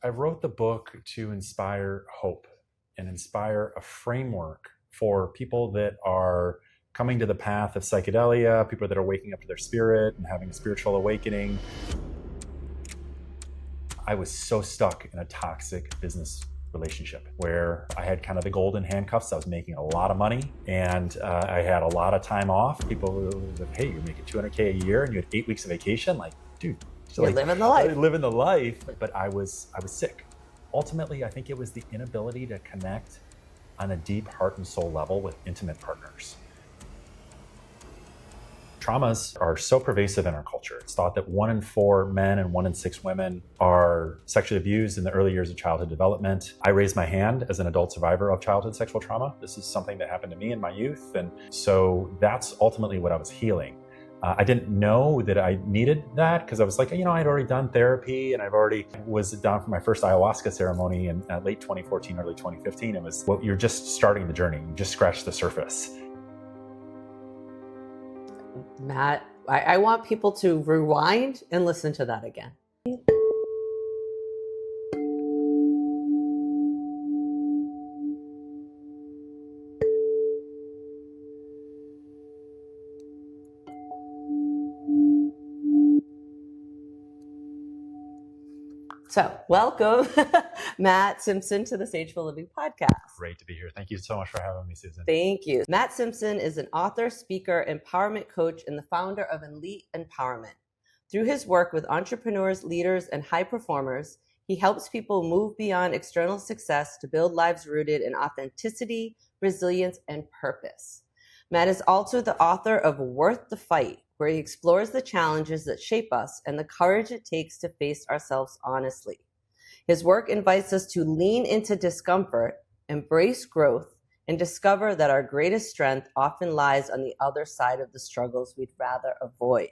I wrote the book to inspire hope and inspire a framework for people that are coming to the path of psychedelia, people that are waking up to their spirit and having a spiritual awakening. I was so stuck in a toxic business relationship where I had kind of the golden handcuffs. I was making a lot of money and I had a lot of time off. People were like, hey, you're making $200K a year and you had 8 weeks of vacation. Like, dude, you're living the life. Living the life, but I was sick. Ultimately, I think it was the inability to connect on a deep heart and soul level with intimate partners. Traumas are so pervasive in our culture. It's thought that 1 in 4 men and 1 in 6 women are sexually abused in the early years of childhood development. I raised my hand as an adult survivor of childhood sexual trauma. This is something that happened to me in my youth. And so that's ultimately what I was healing. I didn't know that I needed that because I was like, I'd already done therapy and I've already was down for my first ayahuasca ceremony in late 2014, early 2015. It was, well, you're just starting the journey. You just scratched the surface. Matt, I want people to rewind and listen to that again. So, welcome, Matt Simpson, to the SageFull Living Podcast. Great to be here. Thank you so much for having me, Susan. Thank you. Matt Simpson is an author, speaker, empowerment coach, and the founder of Elite Empowerment. Through his work with entrepreneurs, leaders, and high performers, he helps people move beyond external success to build lives rooted in authenticity, resilience, and purpose. Matt is also the author of Worth the Fight, where he explores the challenges that shape us and the courage it takes to face ourselves honestly. His work invites us to lean into discomfort, embrace growth, and discover that our greatest strength often lies on the other side of the struggles we'd rather avoid.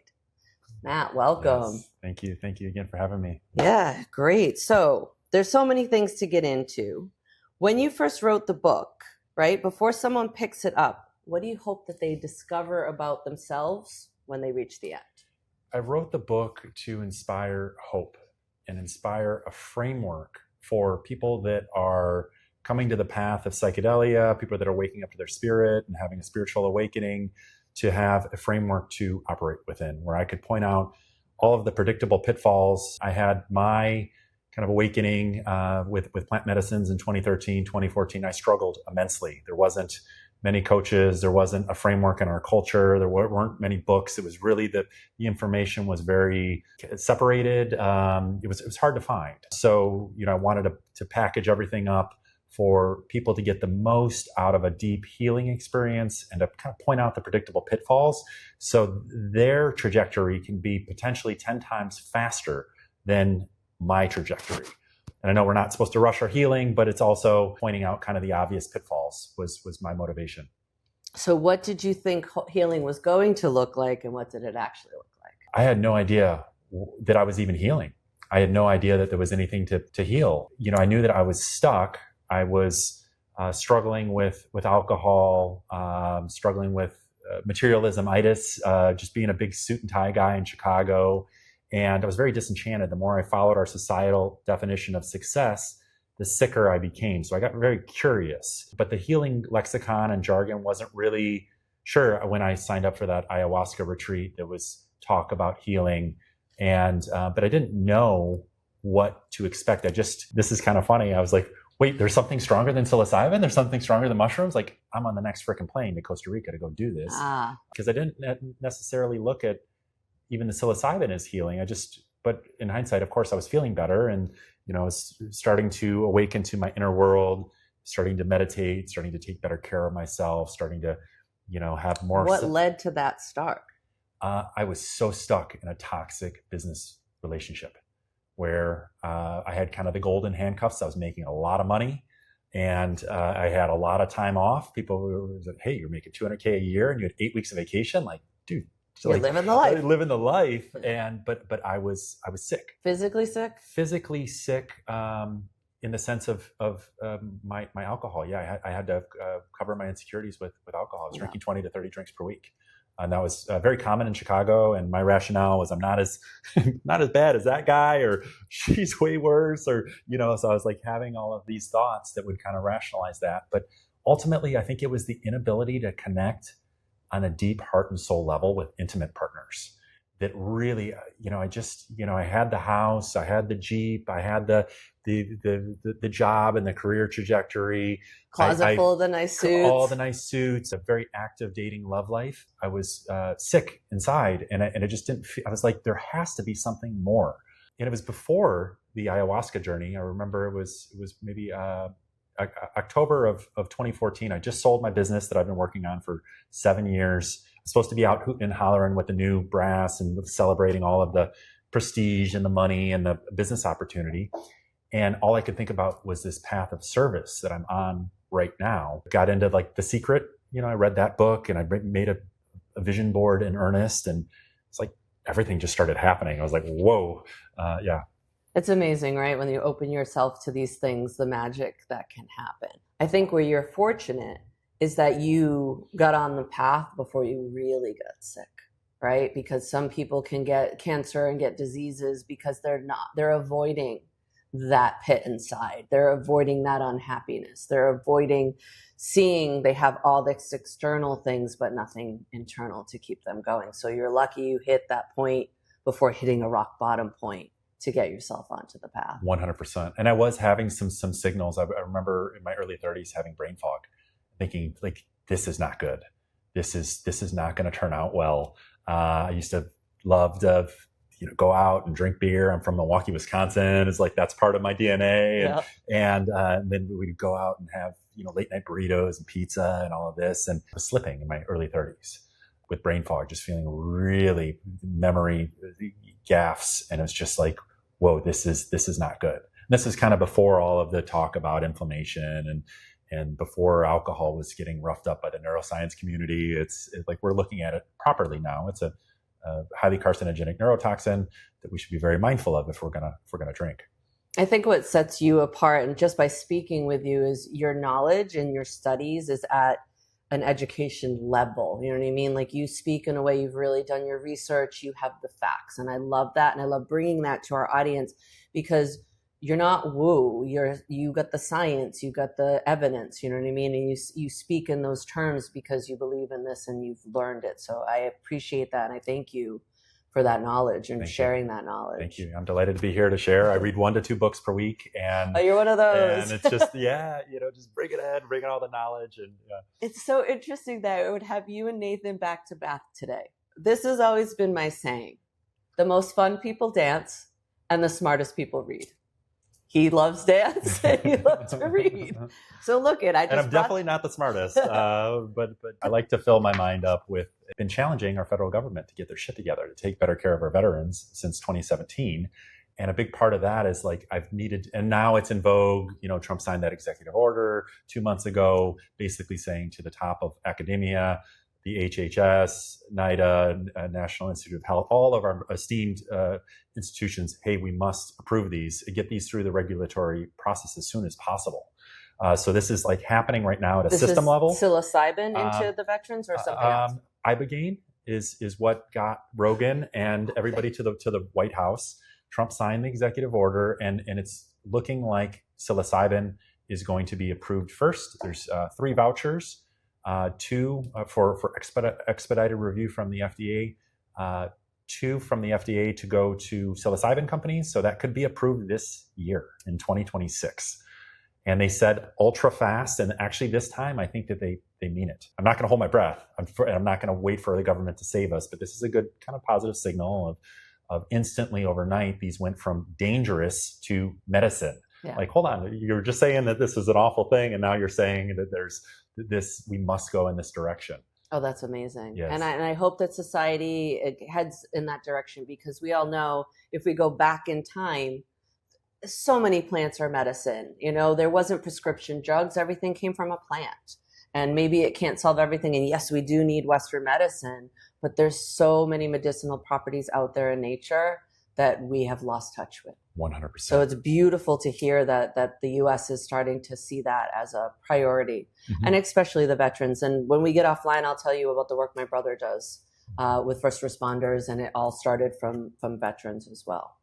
Matt, welcome. Yes. Thank you. Thank you again for having me. Yeah, great. So there's so many things to get into. When you first wrote the book, right, before someone picks it up, what do you hope that they discover about themselves when they reach the end? I wrote the book to inspire hope and inspire a framework for people that are coming to the path of psychedelia, people that are waking up to their spirit and having a spiritual awakening, to have a framework to operate within, where I could point out all of the predictable pitfalls. I had my kind of awakening with plant medicines in 2013, 2014. I struggled immensely. There wasn't many coaches. There wasn't a framework in our culture. There weren't many books. It was really the information was very separated. It was hard to find. So, I wanted to package everything up for people to get the most out of a deep healing experience and to kind of point out the predictable pitfalls so their trajectory can be potentially 10 times faster than my trajectory. And I know we're not supposed to rush our healing, but it's also pointing out kind of the obvious pitfalls was my motivation. So what did you think healing was going to look like, and what did it actually look like? I had no idea that I was even healing. I had no idea that there was anything to heal. I knew that I was stuck. I was struggling with alcohol, struggling with materialism-itis, just being a big suit and tie guy in Chicago. And I was very disenchanted. The more I followed our societal definition of success, the sicker I became. So I got very curious. But the healing lexicon and jargon wasn't really sure. When I signed up for that ayahuasca retreat, there was talk about healing. But I didn't know what to expect. This is kind of funny. I was like, wait, there's something stronger than psilocybin? There's something stronger than mushrooms? Like, I'm on the next freaking plane to Costa Rica to go do this. Because I didn't necessarily look at even the psilocybin as healing. But in hindsight, of course, I was feeling better and, I was starting to awaken to my inner world, starting to meditate, starting to take better care of myself, starting to, have more. What led to that start? I was so stuck in a toxic business relationship where I had kind of the golden handcuffs. I was making a lot of money and I had a lot of time off. People were like, hey, you're making $200K a year and you had 8 weeks of vacation. Like, dude, so you're living the life. Living the life. But I was sick. Physically sick? Physically sick in the sense of my alcohol. Yeah, I had to cover my insecurities with alcohol. I was drinking 20 to 30 drinks per week. And that was very common in Chicago. And my rationale was I'm not as not as bad as that guy, or she's way worse, or, so I was like having all of these thoughts that would kind of rationalize that. But ultimately, I think it was the inability to connect on a deep heart and soul level with intimate partners that really, I had the house, I had the Jeep, I had the job and the career trajectory. Closet full of the nice suits. All the nice suits, a very active dating love life. I was sick inside, and it just didn't feel, I was like, there has to be something more. And it was before the ayahuasca journey. I remember it was maybe October of 2014. I just sold my business that I've been working on for 7 years. I'm supposed to be out hooting and hollering with the new brass and celebrating all of the prestige and the money and the business opportunity. And all I could think about was this path of service that I'm on right now. Got into like The Secret. I read that book and I made a vision board in earnest. And it's like everything just started happening. I was like, whoa. Yeah. It's amazing, right? When you open yourself to these things, the magic that can happen. I think where you're fortunate is that you got on the path before you really got sick, right? Because some people can get cancer and get diseases because they're avoiding that pit inside. They're avoiding that unhappiness. They're avoiding seeing they have all this external things, but nothing internal to keep them going. So you're lucky you hit that point before hitting a rock bottom point to get yourself onto the path. 100%. And I was having some signals. I remember in my early 30s having brain fog, thinking like, this is not good. This is not going to turn out well. I used to love to, go out and drink beer. I'm from Milwaukee, Wisconsin. It's like, that's part of my DNA. Yeah. And then we'd go out and have, late night burritos and pizza and all of this. And I was slipping in my early 30s with brain fog, just feeling really memory gaffes. And it was just like, whoa, this is not good. And this is kind of before all of the talk about inflammation and before alcohol was getting roughed up by the neuroscience community. It's like we're looking at it properly now. It's a highly carcinogenic neurotoxin that we should be very mindful of if we're gonna drink. I think what sets you apart, and just by speaking with you, is your knowledge and your studies is at an education level. You know what I mean? Like, you speak in a way, you've really done your research, you have the facts. And I love that. And I love bringing that to our audience because you're not woo, you got the science, you got the evidence, you know what I mean? And you speak in those terms because you believe in this and you've learned it. So I appreciate that. And I thank you for that knowledge and sharing that knowledge. Thank you. I'm delighted to be here to share. I read 1 to 2 books per week, and you're one of those. And it's just, just bring it in, bring in all the knowledge. And It's so interesting that I would have you and Nathan back to back today. This has always been my saying. The most fun people dance and the smartest people read. He loves dance and he loves to read. So look at, and I'm definitely not the smartest, but I like to fill my mind up with, it's been challenging our federal government to get their shit together, to take better care of our veterans since 2017. And a big part of that is like, and now it's in vogue, Trump signed that executive order 2 months ago, basically saying to the top of academia, the HHS, NIDA, National Institute of Health, all of our esteemed institutions, hey, we must approve these, get these through the regulatory process as soon as possible. So this is like happening right now at a system level. Psilocybin into the veterans or something else? Ibogaine is what got Rogan and everybody to the White House. Trump signed the executive order, and it's looking like psilocybin is going to be approved first. There's 3 vouchers. 2 for expedited review from the FDA, 2 from the FDA to go to psilocybin companies. So that could be approved this year in 2026. And they said ultra fast. And actually this time, I think that they mean it. I'm not going to hold my breath. I'm not going to wait for the government to save us. But this is a good kind of positive signal of instantly overnight, these went from dangerous to medicine. Yeah. Like, hold on, you're just saying that this is an awful thing. And now you're saying that there's we must go in this direction. Oh, that's amazing. Yes. And I hope that society heads in that direction, because we all know if we go back in time, so many plants are medicine. There wasn't prescription drugs. Everything came from a plant. And maybe it can't solve everything. And yes, we do need Western medicine, but there's so many medicinal properties out there in nature that we have lost touch with. 100%. So it's beautiful to hear that the U.S. is starting to see that as a priority, and especially the veterans. And when we get offline, I'll tell you about the work my brother does with first responders, and it all started from veterans as well.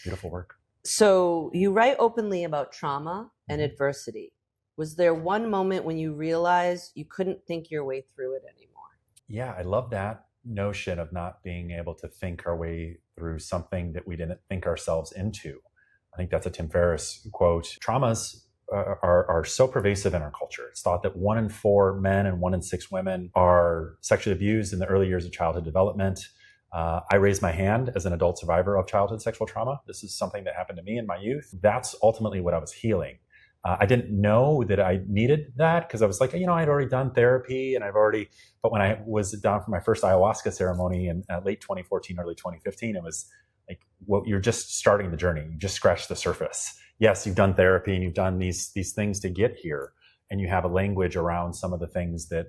Beautiful work. So you write openly about trauma and adversity. Was there one moment when you realized you couldn't think your way through it anymore? Yeah, I love that notion of not being able to think our way through something that we didn't think ourselves into. I think that's a Tim Ferriss quote. Traumas are so pervasive in our culture. It's thought that 1 in 4 men and 1 in 6 women are sexually abused in the early years of childhood development. I raised my hand as an adult survivor of childhood sexual trauma. This is something that happened to me in my youth. That's ultimately what I was healing. I didn't know that I needed that because I was like, I'd already done therapy but when I was down for my first ayahuasca ceremony in late 2014, early 2015, it was like, well, you're just starting the journey. You just scratched the surface. Yes, you've done therapy and you've done these things to get here. And you have a language around some of the things that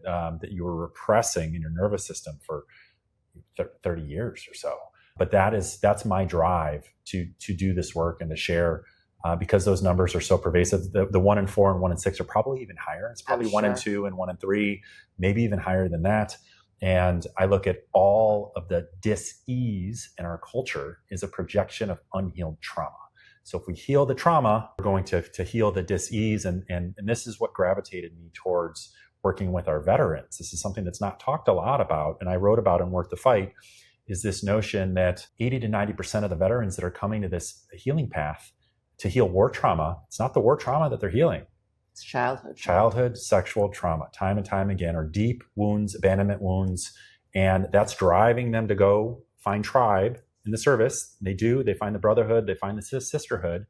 you were repressing in your nervous system for 30 years or so. But that's my drive to do this work and to share. Because those numbers are so pervasive, the 1 in 4 and 1 in 6 are probably even higher. It's probably 1 in 2 and 1 in 3, maybe even higher than that. And I look at all of the dis-ease in our culture as a projection of unhealed trauma. So if we heal the trauma, we're going to heal the dis-ease. And this is what gravitated me towards working with our veterans. This is something that's not talked a lot about, and I wrote about in Work the Fight, is this notion that 80 to 90% of the veterans that are coming to this healing path to heal war trauma, it's not the war trauma that they're healing. It's childhood. Childhood sexual trauma, time and time again, are deep wounds, abandonment wounds. And that's driving them to go find tribe in the service. They find the brotherhood, they find the sisterhood.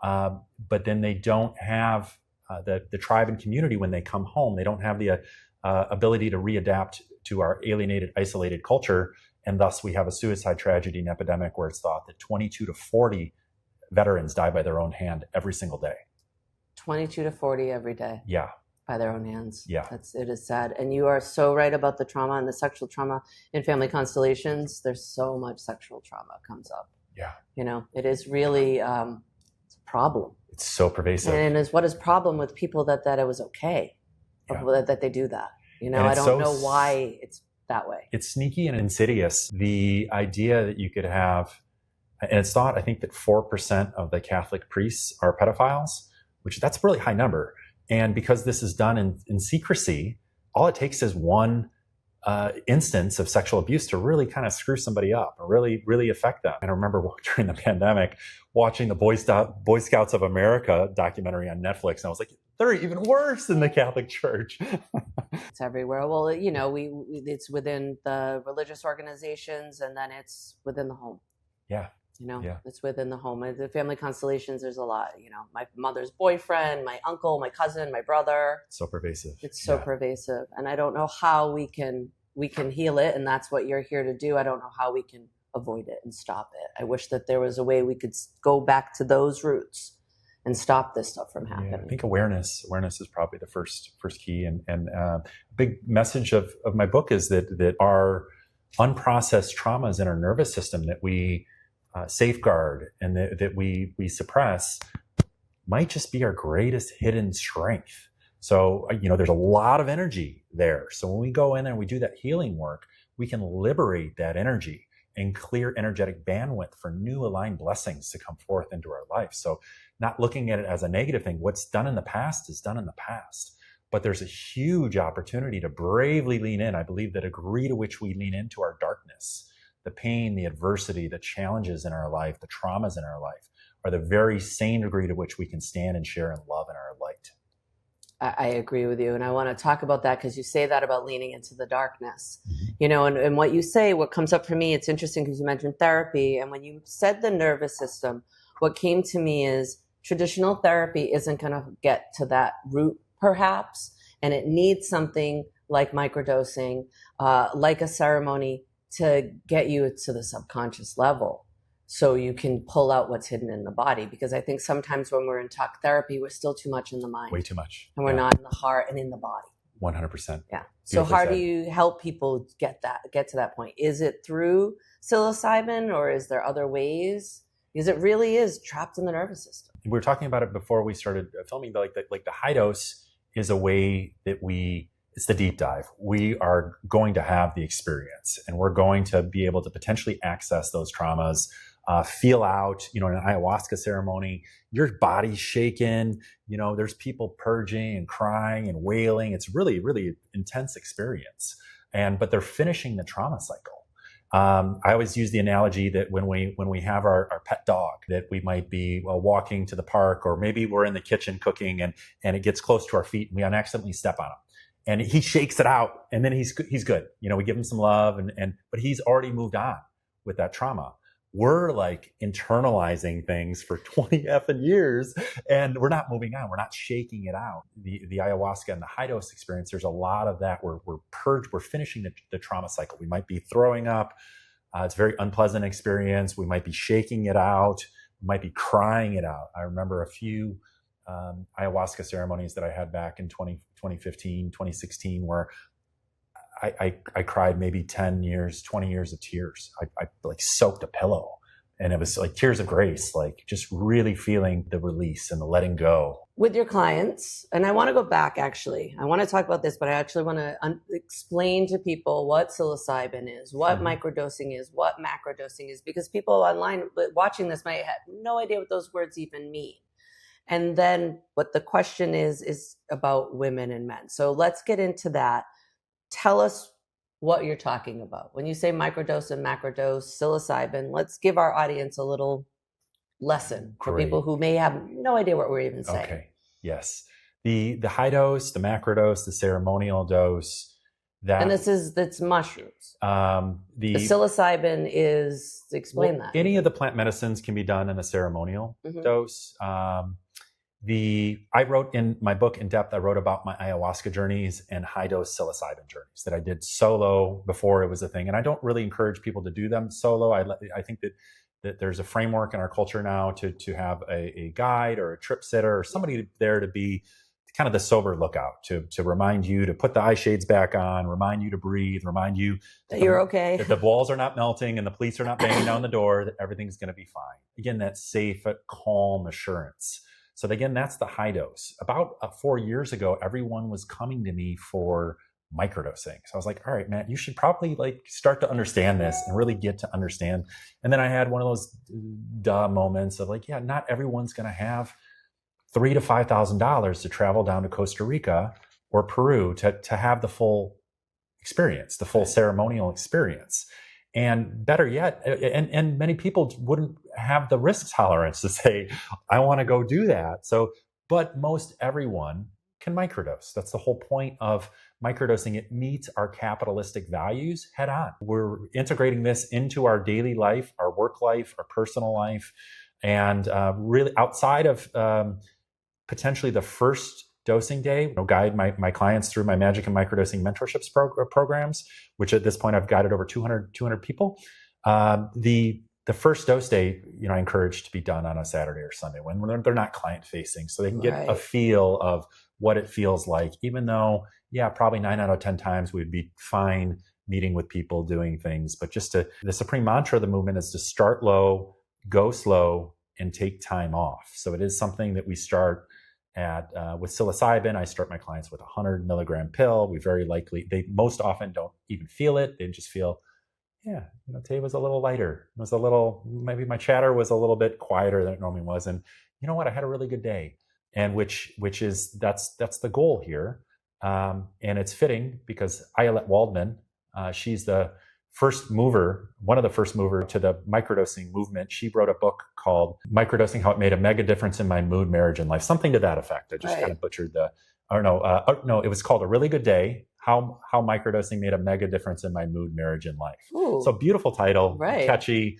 But then they don't have the tribe and community when they come home. They don't have the ability to readapt to our alienated, isolated culture. And thus we have a suicide tragedy and epidemic where it's thought that 22 to 40 veterans die by their own hand every single day. 22 to 40 every day. Yeah. By their own hands. Yeah. It is sad. And you are so right about the trauma and the sexual trauma in family constellations. There's so much sexual trauma comes up. Yeah. It is really it's a problem. It's so pervasive. And what is problem with people that it was okay that they do that? I don't know why it's that way. It's sneaky and insidious. The idea that you could have, and it's thought, I think, that 4% of the Catholic priests are pedophiles, which that's a really high number. And because this is done in secrecy, all it takes is one instance of sexual abuse to really kind of screw somebody up or really, really affect them. And I remember during the pandemic watching the Boy Scouts of America documentary on Netflix. And I was like, they're even worse than the Catholic Church. It's everywhere. Well, it's within the religious organizations, and then it's within the home. Yeah. It's within the home. The family constellations, there's a lot, my mother's boyfriend, my uncle, my cousin, my brother. So pervasive. It's so pervasive. And I don't know how we can heal it. And that's what you're here to do. I don't know how we can avoid it and stop it. I wish that there was a way we could go back to those roots and stop this stuff from happening. Yeah, I think awareness is probably the first key. And a big message of my book is that our unprocessed traumas in our nervous system that we safeguard and that we suppress might just be our greatest hidden strength. So, there's a lot of energy there. So when we go in and we do that healing work, we can liberate that energy and clear energetic bandwidth for new aligned blessings to come forth into our life. So not looking at it as a negative thing. What's done in the past is done in the past. But there's a huge opportunity to bravely lean in. I believe that degree to which we lean into our darkness, the pain, the adversity, the challenges in our life, the traumas in our life, are the very same degree to which we can stand and share and love in our light. I agree with you. And I want to talk about that because you say that about leaning into the darkness, and what you say, what comes up for me, it's interesting because you mentioned therapy. And when you said the nervous system, what came to me is traditional therapy isn't going to get to that root, perhaps. And it needs something like microdosing, like a ceremony to get you to the subconscious level so you can pull out what's hidden in the body. Because I think sometimes when we're in talk therapy, we're still too much in the mind. Way too much. And we're not in the heart and in the body. 100%. Yeah. So Beautifully how said. do you help people get to that point? Is it through psilocybin, or is there other ways? Because it really is trapped in the nervous system. We were talking about it before we started filming, but like the high dose is a way that it's the deep dive. We are going to have the experience, and we're going to be able to potentially access those traumas, feel out, in an ayahuasca ceremony, your body's shaking, there's people purging and crying and wailing. It's really, really intense experience. But they're finishing the trauma cycle. I always use the analogy that when we have our pet dog, that we might be walking to the park, or maybe we're in the kitchen cooking and it gets close to our feet and we unaccidentally step on him. And he shakes it out, and then he's good. We give him some love, but he's already moved on with that trauma. We're like internalizing things for 20 effing years, and we're not moving on. We're not shaking it out. The ayahuasca and the high dose experience, there's a lot of that. We're finishing the trauma cycle. We might be throwing up. It's a very unpleasant experience. We might be shaking it out. We might be crying it out. I remember a few ayahuasca ceremonies that I had back in 2015, 2016, where I cried maybe 10 years, 20 years of tears. I like soaked a pillow, and it was like tears of grace, like just really feeling the release and the letting go. With your clients, and I want to go back, actually. I want to talk about this, but I actually want to explain to people what psilocybin is, what microdosing is, what macrodosing is, because people online watching this might have no idea what those words even mean. And then what the question is about women and men. So let's get into that. Tell us what you're talking about. When you say microdose and macrodose, psilocybin, let's give our audience a little lesson for people who may have no idea what we're even saying. Okay. Yes. The high dose, the macrodose, the ceremonial dose. That's mushrooms. The psilocybin is, explain that. Any of the plant medicines can be done in a ceremonial dose. I wrote in my book In Depth, I wrote about my ayahuasca journeys and high dose psilocybin journeys that I did solo before it was a thing. And I don't really encourage people to do them solo. I think that there's a framework in our culture now to have a guide or a trip sitter or somebody there to be kind of the sober lookout, to remind you to put the eye shades back on, remind you to breathe, remind you that you're okay, that the walls are not melting and the police are not banging down the door, that everything's going to be fine. Again, that safe, calm assurance. So again, that's the high dose. About 4 years ago, everyone was coming to me for microdosing. So I was like, all right, Matt, you should probably start to understand this and really get to understand. And then I had one of those moments of yeah, not everyone's going to have $3,000 to $5,000 to travel down to Costa Rica or Peru to have the full experience, the full ceremonial experience. And better yet, and many people wouldn't have the risk tolerance to say, I want to go do that. But most everyone can microdose. That's the whole point of microdosing. It meets our capitalistic values head on. We're integrating this into our daily life, our work life, our personal life, and really outside of potentially the first dosing day, guide my clients through my magic and microdosing mentorships programs, which at this point I've guided over 200 people. The first dose day, I encourage to be done on a Saturday or Sunday when they're not client facing, so they can get a feel of what it feels like, even though, probably 9 out of 10 times we'd be fine meeting with people, doing things. But the supreme mantra of the movement is to start low, go slow, and take time off. So it is something that we start with psilocybin. I start my clients with a 100 milligram pill. They most often don't even feel it. They just feel, today was a little lighter. Maybe my chatter was a little bit quieter than it normally was. And you know what? I had a really good day. And that's the goal here. And it's fitting because Ayelet Waldman, she's one of the first mover to the microdosing movement. She wrote a book called Microdosing, How It Made a Mega Difference in My Mood, Marriage, and Life. Something to that effect. I just kind of butchered it was called A Really Good Day, How Microdosing Made a Mega Difference in My Mood, Marriage, and Life. Ooh. So beautiful title, catchy.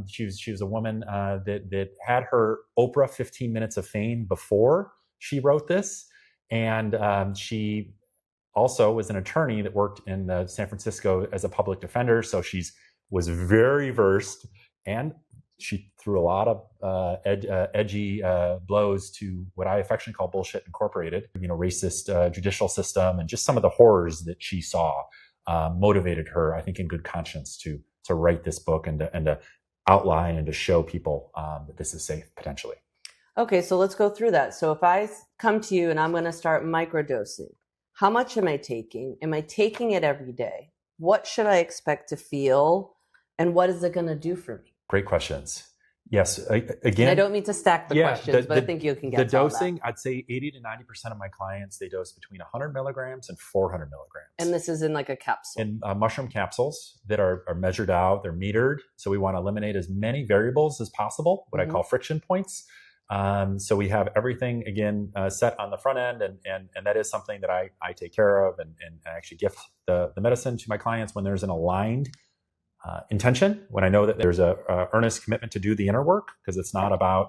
She was a woman that had her Oprah 15 Minutes of Fame before she wrote this. And she also was an attorney that worked in San Francisco as a public defender. So was very versed and She threw a lot of edgy blows to what I affectionately call bullshit incorporated, racist judicial system, and just some of the horrors that she saw motivated her, I think, in good conscience to write this book and to outline and to show people that this is safe potentially. Okay, so let's go through that. So if I come to you and I'm going to start microdosing, how much am I taking? Am I taking it every day? What should I expect to feel? And what is it going to do for me? Great questions. Yes. Again, and I don't mean to stack the questions, but I think you can get the dosing. I'd say 80 to 90% of my clients, they dose between 100 milligrams and 400 milligrams. And this is in like a capsule. In mushroom capsules that are measured out, they're metered. So we want to eliminate as many variables as possible, what I call friction points. So we have everything, again, set on the front end. And that is something that I take care of and I actually gift the medicine to my clients when there's an aligned intention, when I know that there's a earnest commitment to do the inner work, because it's not about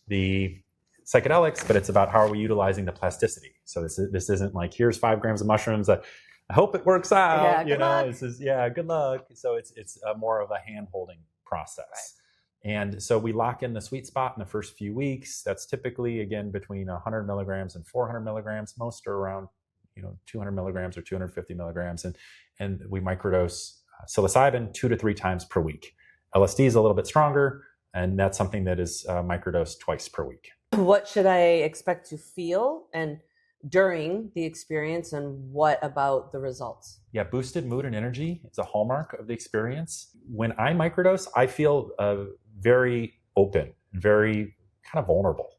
the psychedelics, but it's about how are we utilizing the plasticity. So this isn't like, here's 5 grams of mushrooms. I hope it works out. Good luck. This is, good luck. So it's more of a hand-holding process. Right. And so we lock in the sweet spot in the first few weeks. That's typically, again, between 100 milligrams and 400 milligrams. Most are around 200 milligrams or 250 milligrams. And we microdose psilocybin 2 to 3 times per week. LSD is a little bit stronger, and that's something that is microdosed twice per week. What should I expect to feel and during the experience, and what about the results? Yeah, boosted mood and energy is a hallmark of the experience. When I microdose, I feel very open, very kind of vulnerable,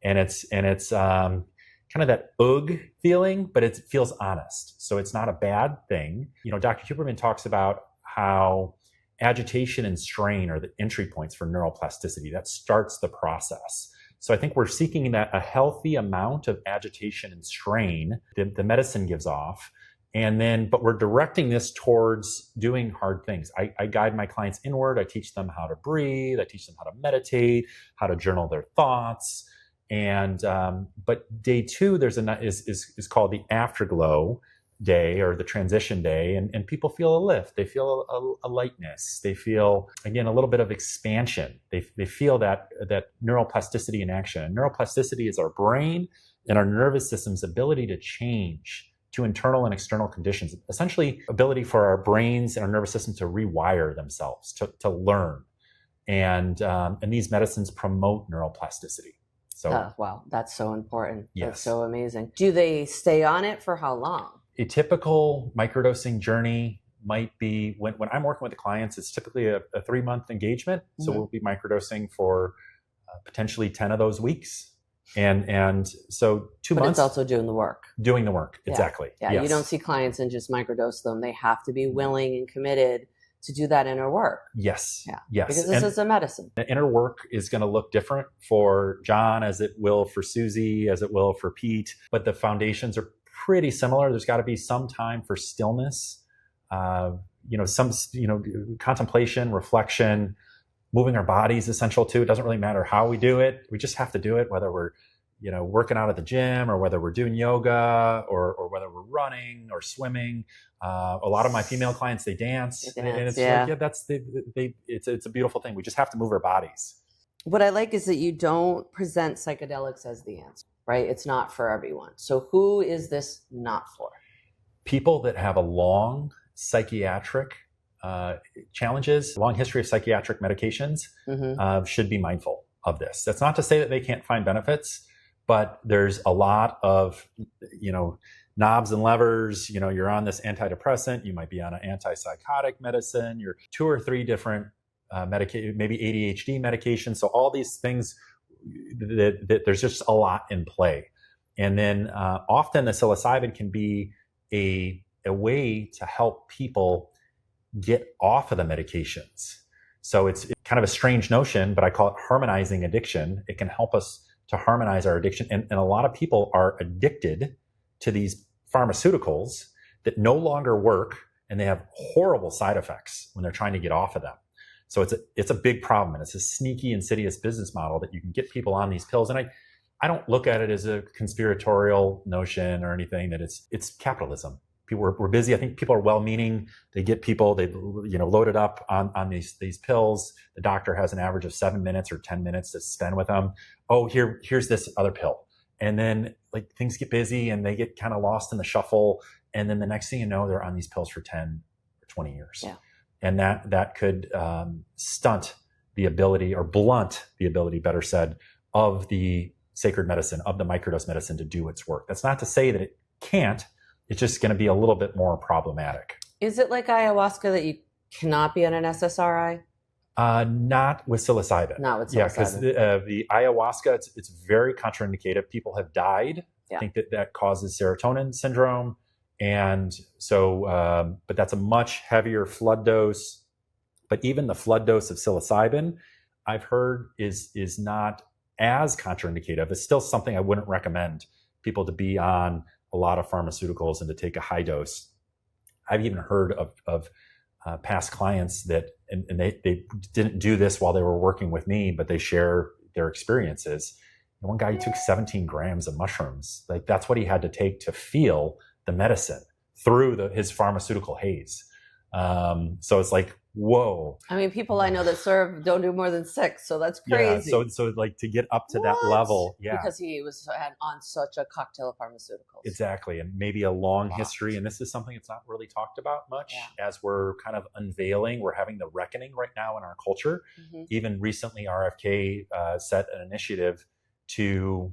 and it's kind of that feeling, but it feels honest. So it's not a bad thing. Dr. Huberman talks about how agitation and strain are the entry points for neuroplasticity. That starts the process. So I think we're seeking a healthy amount of agitation and strain that the medicine gives off. But we're directing this towards doing hard things. I guide my clients inward. I teach them how to breathe. I teach them how to meditate, how to journal their thoughts. But day 2, is called the afterglow day, or the transition day. And people feel a lift. They feel a lightness. They feel, again, a little bit of expansion. They feel that neuroplasticity in action. And neuroplasticity is our brain and our nervous system's ability to change to internal and external conditions. Essentially, ability for our brains and our nervous system to rewire themselves, to learn. And these medicines promote neuroplasticity. So, wow, that's so important. Yes. That's so amazing. Do they stay on it for how long? A typical microdosing journey might be, when I'm working with the clients, it's typically a 3-month engagement. So we'll be microdosing for potentially 10 of those weeks. And so 2 months. But it's also doing the work. Doing the work, exactly. Yeah, yes. You don't see clients and just microdose them. They have to be willing and committed to do that inner work. Yes. Yeah. Yes. Because this is a medicine. The inner work is going to look different for John as it will for Susie, as it will for Pete, but the foundations are pretty similar. There's got to be some time for stillness, some contemplation, reflection. Moving our body is essential too. It doesn't really matter how we do it. We just have to do it, whether we're working out at the gym, or whether we're doing yoga, or whether we're running or swimming. A lot of my female clients, they dance. And it's it's a beautiful thing. We just have to move our bodies. What I like is that you don't present psychedelics as the answer, right? It's not for everyone. So who is this not for? People that have a long psychiatric challenges, long history of psychiatric medications, should be mindful of this. That's not to say that they can't find benefits, but there's a lot of, knobs and levers. You're on this antidepressant, you might be on an antipsychotic medicine, you're 2 or 3 different medication, maybe ADHD medication. So all these things that there's just a lot in play. And then often the psilocybin can be a way to help people get off of the medications. So it's kind of a strange notion, but I call it harmonizing addiction. It can help us to harmonize our addiction. And a lot of people are addicted to these pharmaceuticals that no longer work, and they have horrible side effects when they're trying to get off of them. So it's a big problem, and it's a sneaky, insidious business model that you can get people on these pills. And I don't look at it as a conspiratorial notion or anything, that it's capitalism. people were busy. I think people are well-meaning. They get people, they, loaded up on these pills. The doctor has an average of 7 minutes or 10 minutes to spend with them. Oh, here's this other pill. And then like things get busy and they get kind of lost in the shuffle. And then the next thing you know, they're on these pills for 10 or 20 years. Yeah. And that could stunt the ability, or blunt the ability, better said, of the sacred medicine, of the microdose medicine to do its work. That's not to say that it can't. It's just going to be a little bit more problematic. Is it like ayahuasca that you cannot be on an SSRI? Not with psilocybin. Not with psilocybin. Yeah, because the ayahuasca, it's very contraindicated. People have died. Yeah. I think that causes serotonin syndrome. And so, but that's a much heavier flood dose. But even the flood dose of psilocybin, I've heard is not as contraindicative. It's still something I wouldn't recommend people to be on a lot of pharmaceuticals and to take a high dose. I've even heard of past clients that, and they didn't do this while they were working with me, but they share their experiences. And one guy, he took 17 grams of mushrooms. Like that's what he had to take to feel the medicine through his pharmaceutical haze. So it's like, whoa. I mean, people I know that serve don't do more than 6, so that's crazy. Yeah, so like to get up to that level, yeah. Because he was on such a cocktail of pharmaceuticals. Exactly, and maybe a long history, and this is something that's not really talked about much as we're kind of unveiling. We're having the reckoning right now in our culture. Mm-hmm. Even recently, RFK set an initiative to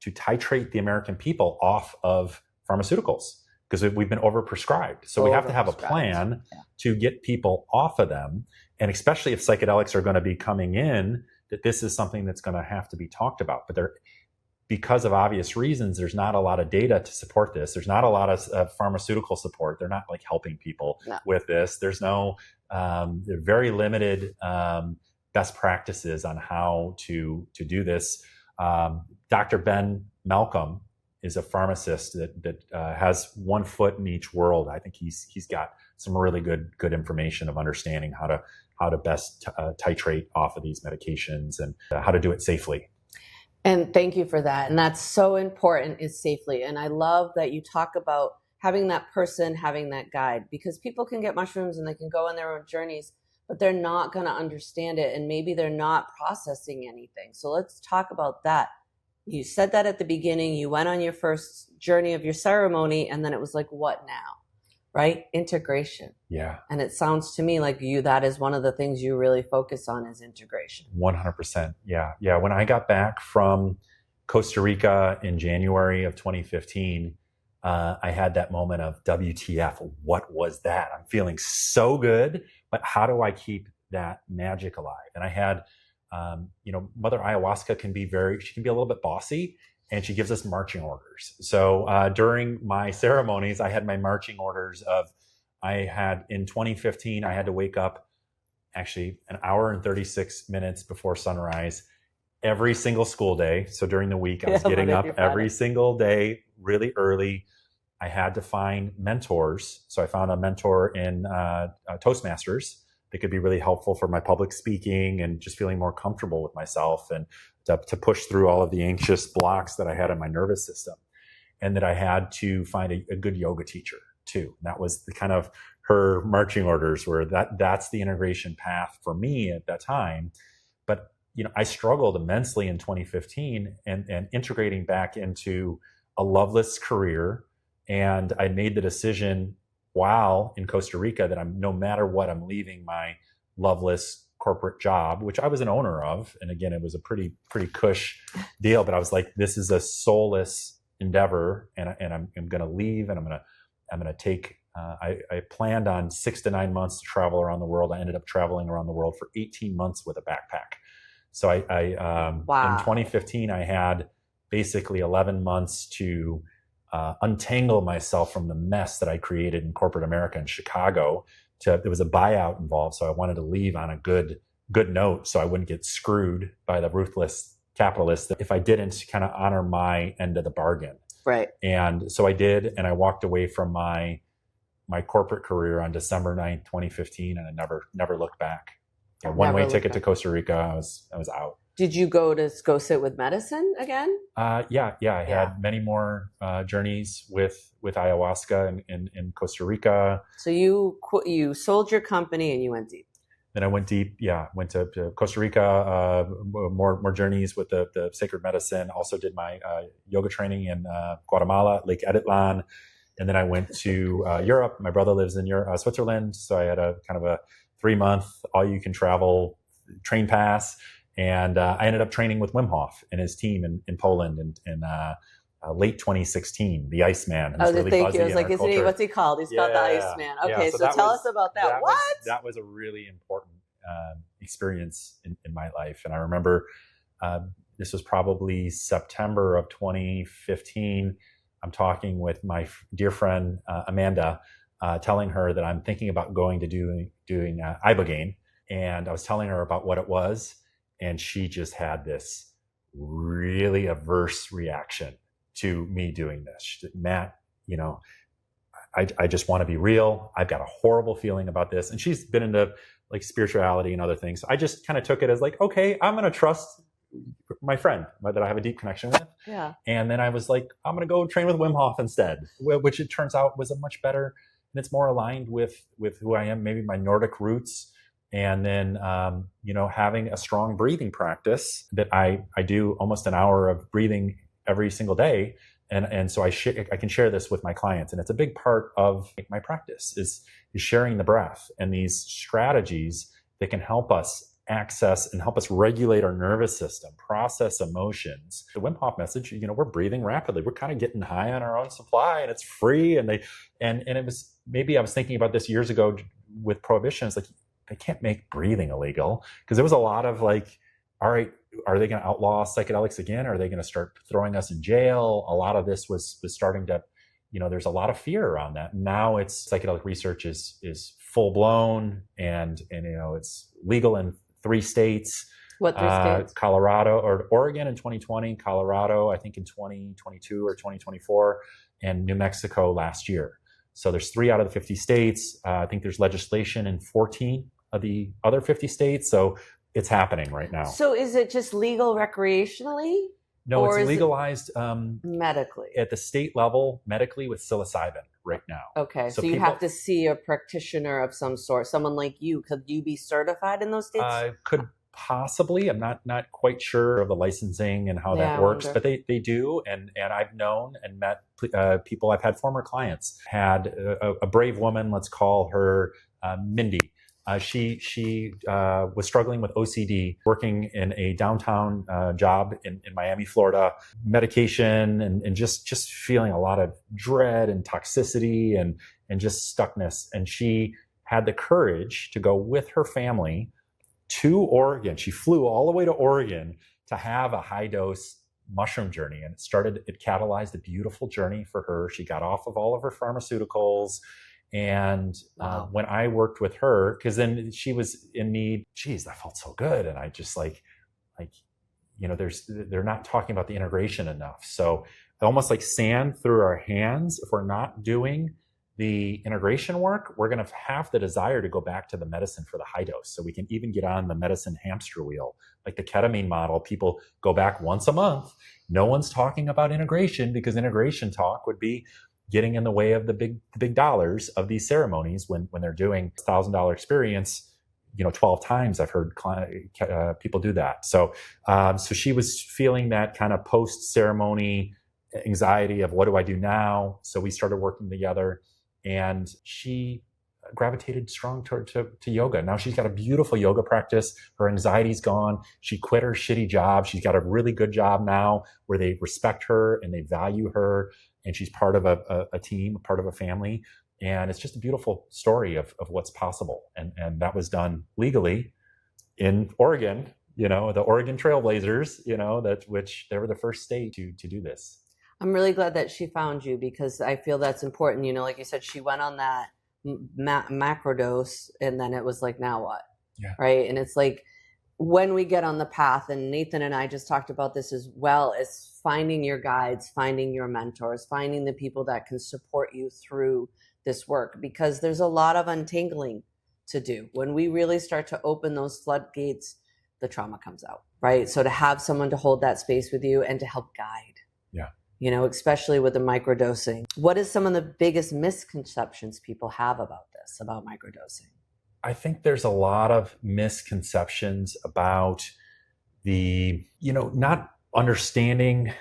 titrate the American people off of pharmaceuticals, because we've been overprescribed. So we have to have a plan to get people off of them. And especially if psychedelics are going to be coming in, that this is something that's going to have to be talked about. But because of obvious reasons, there's not a lot of data to support this. There's not a lot of pharmaceutical support. They're not like helping people with this. There's they're very limited best practices on how to do this. Dr. Ben Malcolm is a pharmacist that has one foot in each world. I think he's got some really good information of understanding how to best titrate off of these medications and how to do it safely. And thank you for that. And that's so important, is safely. And I love that you talk about having that person, having that guide, because people can get mushrooms and they can go on their own journeys, but they're not going to understand it. And maybe they're not processing anything. So let's talk about that. You said that at the beginning. You went on your first journey of your ceremony, and then it was like, what now? Right? Integration. Yeah. And it sounds to me like that is one of the things you really focus on, is integration. 100%. Yeah. Yeah. When I got back from Costa Rica in January of 2015, I had that moment of WTF. What was that? I'm feeling so good, but how do I keep that magic alive? And I had, Mother Ayahuasca she can be a little bit bossy, and she gives us marching orders. So during my ceremonies, I had my marching orders in 2015, I had to wake up actually an hour and 36 minutes before sunrise every single school day. So during the week, I was getting up every single day really early. I had to find mentors. So I found a mentor in Toastmasters that could be really helpful for my public speaking and just feeling more comfortable with myself, and to push through all of the anxious blocks that I had in my nervous system. And that I had to find a good yoga teacher too. And that was the kind of her marching orders, where that's the integration path for me at that time. But, I struggled immensely in 2015 and integrating back into a loveless career. And I made the decision while in Costa Rica that no matter what, I'm leaving my loveless corporate job, which I was an owner of. And again, it was a pretty cush deal, but I was like, this is a soulless endeavor, and I'm going to leave, and I'm going to take, I planned on 6 to 9 months to travel around the world. I ended up traveling around the world for 18 months with a backpack. So in 2015, I had basically 11 months to untangle myself from the mess that I created in corporate America in Chicago. There was a buyout involved, so I wanted to leave on a good note, so I wouldn't get screwed by the ruthless capitalists if I didn't kind of honor my end of the bargain. Right. And so I did, and I walked away from my corporate career on December 9th, 2015, and I never looked back. One-way ticket to Costa Rica. I was out. Did you go sit with medicine again? Yeah. I had many more journeys with ayahuasca in Costa Rica. So you sold your company and you went deep. Then I went deep. Yeah, went to Costa Rica. More journeys with the sacred medicine. Also did my yoga training in Guatemala, Lake Editlan. And then I went to Europe. My brother lives in Switzerland, so I had a kind of a 3-month all-you-can-travel train pass. And I ended up training with Wim Hof and his team in Poland in late 2016, the Iceman. And really thank you. I was like, what's he called? He's called the Iceman. Okay, so tell us about that. That was a really important experience in my life. And I remember this was probably September of 2015. I'm talking with my dear friend Amanda, telling her that I'm thinking about going to doing Ibogaine. And I was telling her about what it was. And she just had this really averse reaction to me doing this. She said, Matt, I just want to be real. I've got a horrible feeling about this. And she's been into like spirituality and other things. So I just kind of took it as like, okay, I'm going to trust my friend that I have a deep connection with. Yeah. And then I was like, I'm going to go train with Wim Hof instead, which it turns out was a much better, and it's more aligned with who I am, maybe my Nordic roots. And then, having a strong breathing practice that I do almost an hour of breathing every single day. And so I can share this with my clients. And it's a big part of my practice is sharing the breath and these strategies that can help us access and help us regulate our nervous system, process emotions. The Wim Hof message, we're breathing rapidly. We're kind of getting high on our own supply and it's free. And it was, maybe I was thinking about this years ago with prohibition. It's like, they can't make breathing illegal, because there was a lot of like, all right, are they going to outlaw psychedelics again? Are they going to start throwing us in jail? A lot of this was starting to, there's a lot of fear around that. Now it's psychedelic research is full blown and it's legal in 3 states. What 3 states? Colorado or Oregon in 2020, Colorado, I think in 2022 or 2024, and New Mexico last year. So there's 3 out of the 50 states. I think there's legislation in 14 of the other 50 states. So it's happening right now. So is it just legal recreationally? No, it's legalized medically at the state level, medically with psilocybin right now. Okay, so you have to see a practitioner of some sort, someone like you. Could you be certified in those states? Could possibly. I'm not quite sure of the licensing and how that works, but they do. And I've known and met people. I've had former clients, had a brave woman, let's call her Mindy. She was struggling with OCD, working in a downtown job in Miami, Florida, medication and just feeling a lot of dread and toxicity and just stuckness. And she had the courage to go with her family to Oregon. She flew all the way to Oregon to have a high dose mushroom journey. And it catalyzed a beautiful journey for her. She got off of all of her pharmaceuticals. And when I worked with her, because then she was in need, geez, that felt so good. And I just they're not talking about the integration enough. So almost like sand through our hands, if we're not doing the integration work, we're going to have the desire to go back to the medicine for the high dose. So we can even get on the medicine hamster wheel, like the ketamine model. People go back once a month. No one's talking about integration, because integration talk would be getting in the way of the big dollars of these ceremonies when they're doing $1,000 experience, 12 times I've heard people do that. So she was feeling that kind of post ceremony anxiety of what do I do now? So we started working together, and she gravitated strong to yoga. Now she's got a beautiful yoga practice. Her anxiety's gone. She quit her shitty job. She's got a really good job now where they respect her and they value her. And she's part of a team, part of a family. And it's just a beautiful story of what's possible. And that was done legally in Oregon, the Oregon Trailblazers, which they were the first state to do this. I'm really glad that she found you, because I feel that's important. Like you said, she went on that macro dose, and then it was like, now what? Yeah. Right. And it's like, when we get on the path, and Nathan and I just talked about this as well, as finding your guides, finding your mentors, finding the people that can support you through this work, because there's a lot of untangling to do. When we really start to open those floodgates the trauma comes out, right? So to have someone to hold that space with you and to help guide, especially with the microdosing. What is some of the biggest misconceptions people have about this, about microdosing? I think there's a lot of misconceptions about not understanding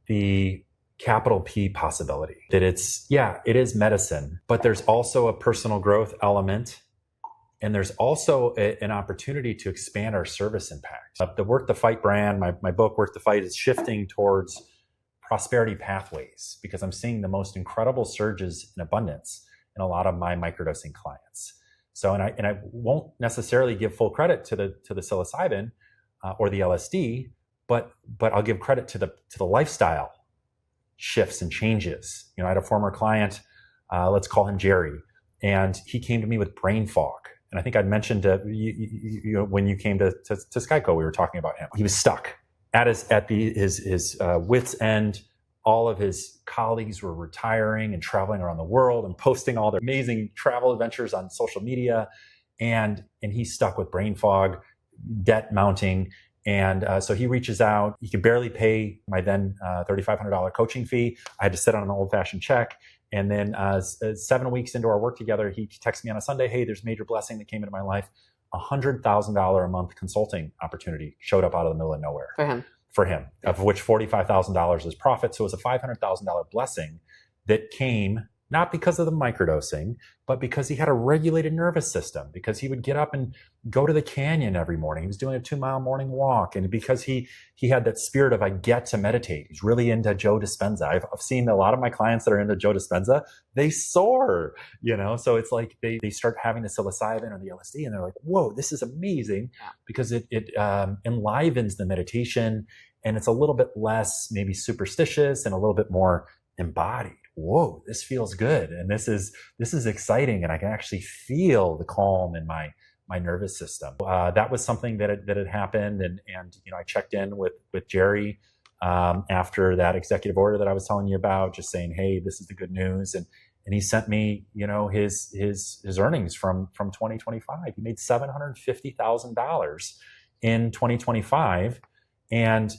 the capital P possibility, that it is medicine, but there's also a personal growth element. And there's also an opportunity to expand our service impact. The Work the Fight brand, my book, Work the Fight, is shifting towards prosperity pathways because I'm seeing the most incredible surges in abundance in a lot of my microdosing clients. So, and I won't necessarily give full credit to the psilocybin or the LSD, but I'll give credit to the lifestyle shifts and changes. I had a former client, let's call him Jerry, and he came to me with brain fog. And I think I'd mentioned when you came to Skyco, we were talking about him. He was stuck at his wit's end. All of his colleagues were retiring and traveling around the world and posting all their amazing travel adventures on social media. And he's stuck with brain fog, debt mounting. And so he reaches out. He could barely pay my then $3,500 coaching fee. I had to sit on an old-fashioned check. And then 7 weeks into our work together, he texted me on a Sunday, hey, there's a major blessing that came into my life. $100,000 a month consulting opportunity showed up out of the middle of nowhere. For him, of which $45,000 is profit. So it was a $500,000 blessing that came not because of the microdosing, but because he had a regulated nervous system, because he would get up and go to the canyon every morning. He was doing a 2-mile morning walk. And because he had that spirit of, I get to meditate. He's really into Joe Dispenza. I've seen a lot of my clients that are into Joe Dispenza, they soar, so it's like they start having the psilocybin or the LSD and they're like, whoa, this is amazing, because it enlivens the meditation and it's a little bit less maybe superstitious and a little bit more embodied. Whoa, this feels good. And this is exciting. And I can actually feel the calm in my nervous system. That was something that had happened. And I checked in with Jerry after that executive order that I was telling you about, just saying, hey, this is the good news. And he sent me, his earnings from 2025. He made $750,000 in 2025. And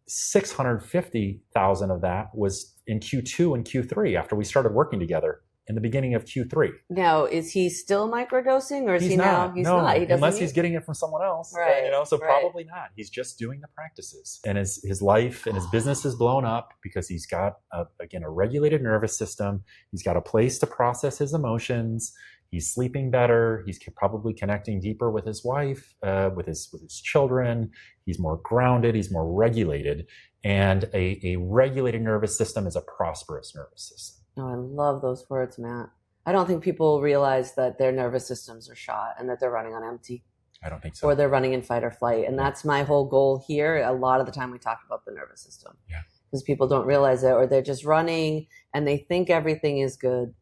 650,000 of that was in Q2 and Q3 after we started working together in the beginning of Q3. Now, is he still microdosing, or is he not? He's not. He unless he's getting it from someone else, right? Probably not. He's just doing the practices, and his life and his business is blown up because he's got a regulated nervous system. He's got a place to process his emotions. He's sleeping better. He's probably connecting deeper with his wife, with his children. He's more grounded. He's more regulated. And a regulated nervous system is a prosperous nervous system. Oh, I love those words, Matt. I don't think people realize that their nervous systems are shot and that they're running on empty. I don't think so. Or they're running in fight or flight. And that's my whole goal here. A lot of the time we talk about the nervous system. Yeah. Because people don't realize it, or they're just running and they think everything is good.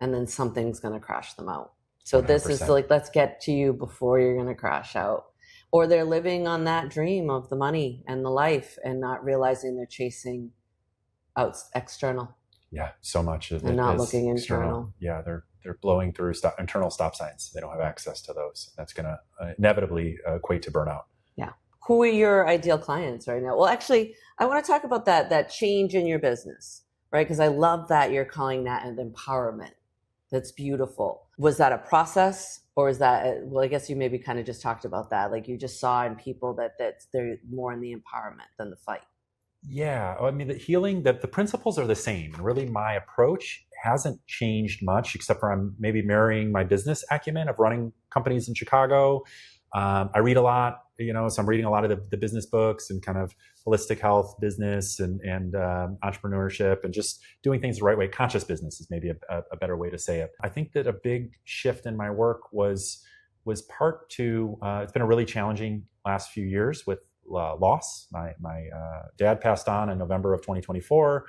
And then something's going to crash them out. So 100%. This is like, let's get to you before you're going to crash out. Or they're living on that dream of the money and the life and not realizing they're chasing out external. Yeah, so much of it and not is looking external. internal. Yeah, they're blowing through internal stop signs. They don't have access to those. That's going to inevitably equate to burnout. Yeah. Who are your ideal clients right now? Well, actually, I want to talk about that change in your business, right? Because I love that you're calling that an empowerment. That's beautiful. Was that a process, or is that, well, I guess you maybe kind of just talked about that. Like you just saw in people that they're more in the empowerment than the fight. Yeah. I mean, the healing, the principles are the same. And really my approach hasn't changed much, except for I'm maybe marrying my business acumen of running companies in Chicago. I read a lot, so I'm reading a lot of the business books and kind of holistic health business and entrepreneurship and just doing things the right way. Conscious business is maybe a better way to say it. I think that a big shift in my work was part to, it's been a really challenging last few years with loss. My dad passed on in November of 2024.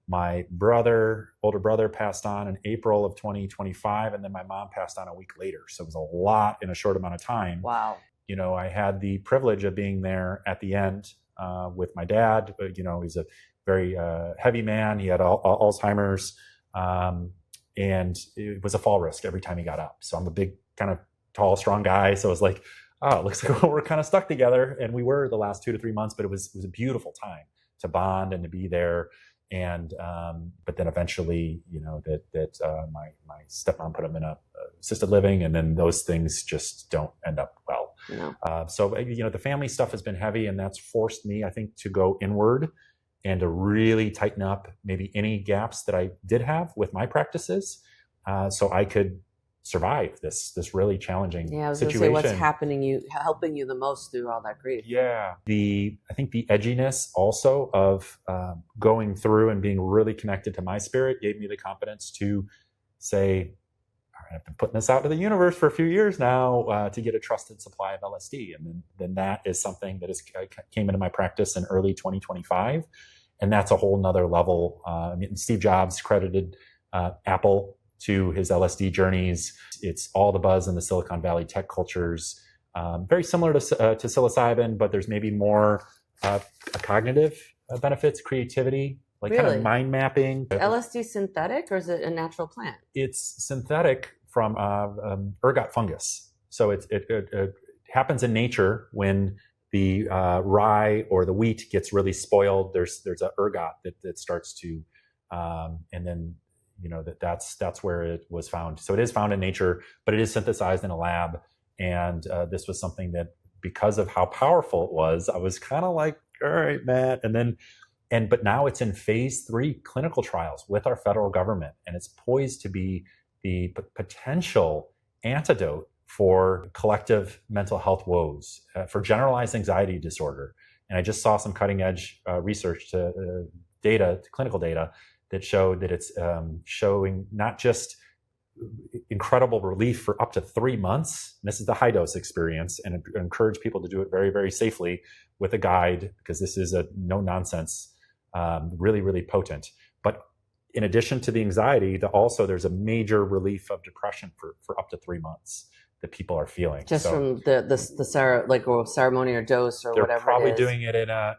My older brother passed on in April of 2025, and then my mom passed on a week later. So it was a lot in a short amount of time. Wow. I had the privilege of being there at the end with my dad. He's a very heavy man. He had Alzheimer's, and it was a fall risk every time he got up. So I'm a big, kind of tall, strong guy. So it was like, oh, it looks like we're kind of stuck together. And we were the last 2 to 3 months, but it was a beautiful time to bond and to be there. And but then eventually, my stepmom put him in a assisted living, and then those things just don't end up well. No. So the family stuff has been heavy, and that's forced me, I think, to go inward and to really tighten up maybe any gaps that I did have with my practices, so I could survive this really challenging situation. Yeah, I was going to say, what's helping you the most through all that grief? Yeah, I think the edginess also of going through and being really connected to my spirit gave me the confidence to say, all right, I've been putting this out to the universe for a few years now to get a trusted supply of LSD. And then that is something that came into my practice in early 2025. And that's a whole nother level. Steve Jobs credited Apple to his LSD journeys. It's all the buzz in the Silicon Valley tech cultures. Very similar to psilocybin, but there's maybe more cognitive benefits, creativity, like kind of mind mapping. Is LSD synthetic, or is it a natural plant? It's synthetic from ergot fungus. So it happens in nature when the rye or the wheat gets really spoiled. There's a ergot that starts to, and then that's where it was found. So it is found in nature, but it is synthesized in a lab. And this was something that, because of how powerful it was, I was kind of like, all right, Matt. But now it's in phase 3 clinical trials with our federal government, and it's poised to be the potential antidote for collective mental health woes, for generalized anxiety disorder. And I just saw some cutting edge research clinical data that showed that it's showing not just incredible relief for up to 3 months. And this is the high dose experience, and encourage people to do it very, very safely with a guide, because this is a no nonsense, really, really potent. But in addition to the anxiety, also there's a major relief of depression for up to 3 months that people are feeling. Just from the ceremony or dose or whatever. They're probably it is. doing it in a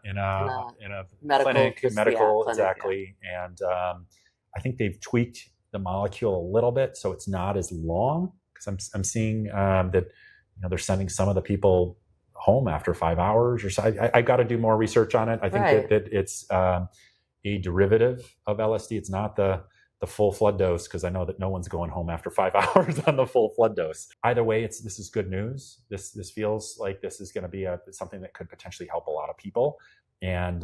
medical clinic, clinic, exactly. Yeah. And I think they've tweaked the molecule a little bit so it's not as long, because I'm seeing that they're sending some of the people home after 5 hours or so. I got to do more research on it. I think that it's a derivative of LSD. It's not the full flood dose, because I know that no one's going home after 5 hours on the full flood dose. Either way, this is good news. This feels like this is going to be something that could potentially help a lot of people, and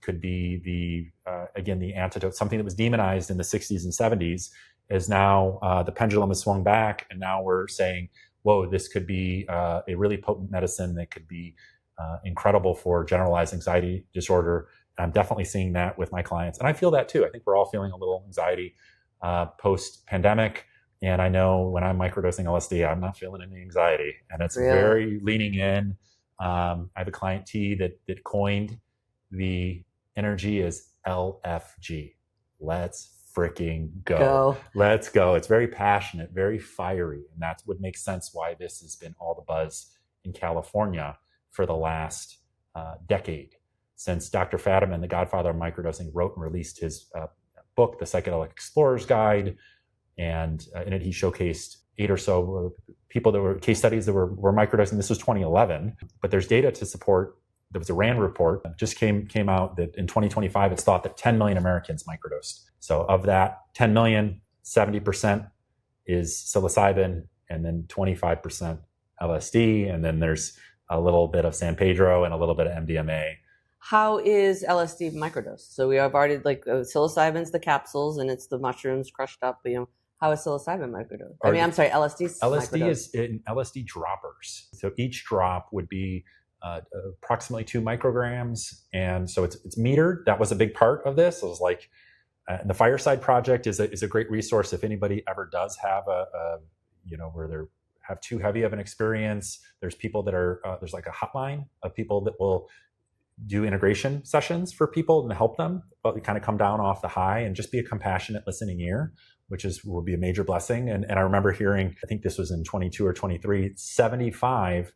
could be the antidote. Something that was demonized in the 60s and 70s is now the pendulum has swung back, and now we're saying, whoa, this could be a really potent medicine that could be incredible for generalized anxiety disorder. I'm definitely seeing that with my clients. And I feel that too. I think we're all feeling a little anxiety post-pandemic. And I know when I'm microdosing LSD, I'm not feeling any anxiety. And it's very leaning in. I have a client, T, that coined the energy as LFG. Let's freaking go. Let's go. It's very passionate, very fiery. And that would make sense why this has been all the buzz in California for the last decade. Since Dr. Fadiman, the godfather of microdosing, wrote and released his book, The Psychedelic Explorer's Guide. And in it, he showcased 8 or so people that were case studies that were microdosing. This was 2011, but there's data to support. There was a RAND report that just came out that in 2025, it's thought that 10 million Americans microdosed. So of that 10 million, 70% is psilocybin, and then 25% LSD. And then there's a little bit of San Pedro and a little bit of MDMA. How is LSD microdosed? So we have already psilocybin's the capsules and it's the mushrooms crushed up. How is psilocybin microdosed? LSD. LSD is in LSD droppers. So each drop would be approximately 2 micrograms, and so it's metered. That was a big part of this. It was like the Fireside Project is a great resource if anybody ever does have where they have too heavy of an experience. There's people that are there's like a hotline of people that will do integration sessions for people and help them, but we kind of come down off the high and just be a compassionate listening ear, which will be a major blessing. And I remember hearing, I think this was in 22 or 23, 75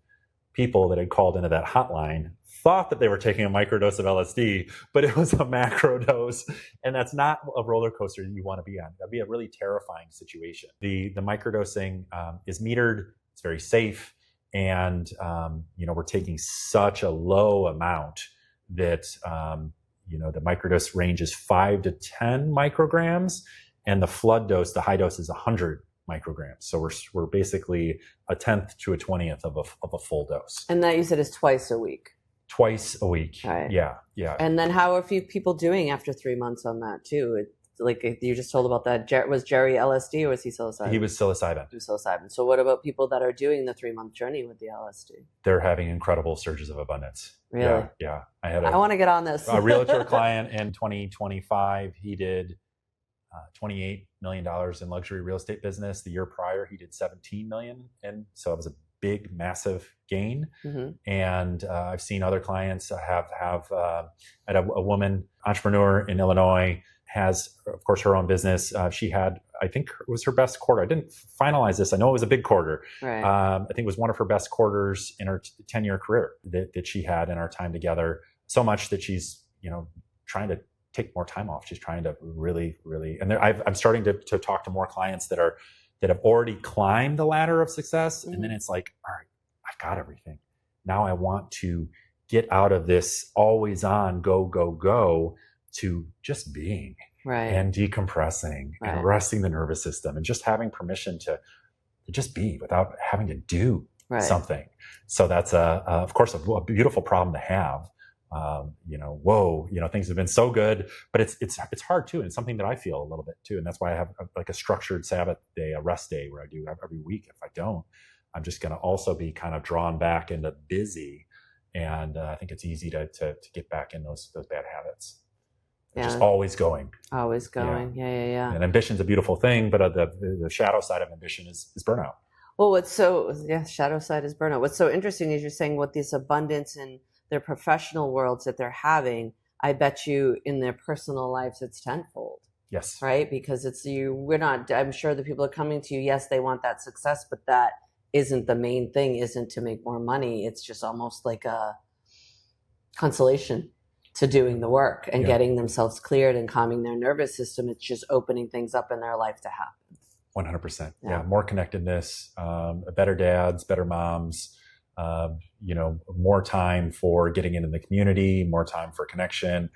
people that had called into that hotline thought that they were taking a microdose of LSD, but it was a macro dose. And that's not a roller coaster you want to be on. That'd be a really terrifying situation. The microdosing is metered. It's very safe. And, we're taking such a low amount that, the microdose range is 5 to 10 micrograms, and the flood dose, the high dose, is 100 micrograms. So we're basically a 10th to a 20th of a full dose. And that you said is twice a week. Twice a week. Right. Yeah. And then how are people doing after 3 months on that too? Like you just told about that. Was Jerry LSD or was he psilocybin? He was psilocybin. So what about people that are doing the 3-month journey with the LSD? They're having incredible surges of abundance. Really? Yeah. I want to get on this. A realtor client in 2025, he did $28 million in luxury real estate business. The year prior, he did $17 million. And so it was a big, massive gain. Mm-hmm. And I've seen other clients have a woman entrepreneur in Illinois, has, of course, her own business. She had, I think it was her best quarter. I didn't finalize this. I know it was a big quarter. Right. I think it was one of her best quarters in her 10-year career that she had in our time together. So much that she's, trying to take more time off. She's trying to really, and I'm starting to talk to more clients that have already climbed the ladder of success. Mm-hmm. And then it's like, all right, I've got everything. Now I want to get out of this always on go to just being, right, and decompressing, right, and resting the nervous system, and just having permission to just be without having to do, right, something. So that's of course a beautiful problem to have. Things have been so good, but it's hard too, and it's something that I feel a little bit too, and that's why I have like a structured Sabbath day, a rest day, where I do every week. If I don't, I'm just going to also be kind of drawn back into busy, and I think it's easy to get back in those bad habits. Yeah. Just always going. Yeah. And ambition's a beautiful thing, but the shadow side of ambition is burnout. Well, shadow side is burnout. What's so interesting is you're saying what this abundance in their professional worlds that they're having, I bet you in their personal lives it's tenfold. Yes. Right? Because I'm sure the people are coming to you, yes, they want that success, but that isn't the main thing, isn't to make more money. It's just almost like a consolation to doing the work and getting themselves cleared and calming their nervous system. It's just opening things up in their life to happen. 100%. Yeah. More connectedness, better dads, better moms, more time for getting into the community, more time for connection,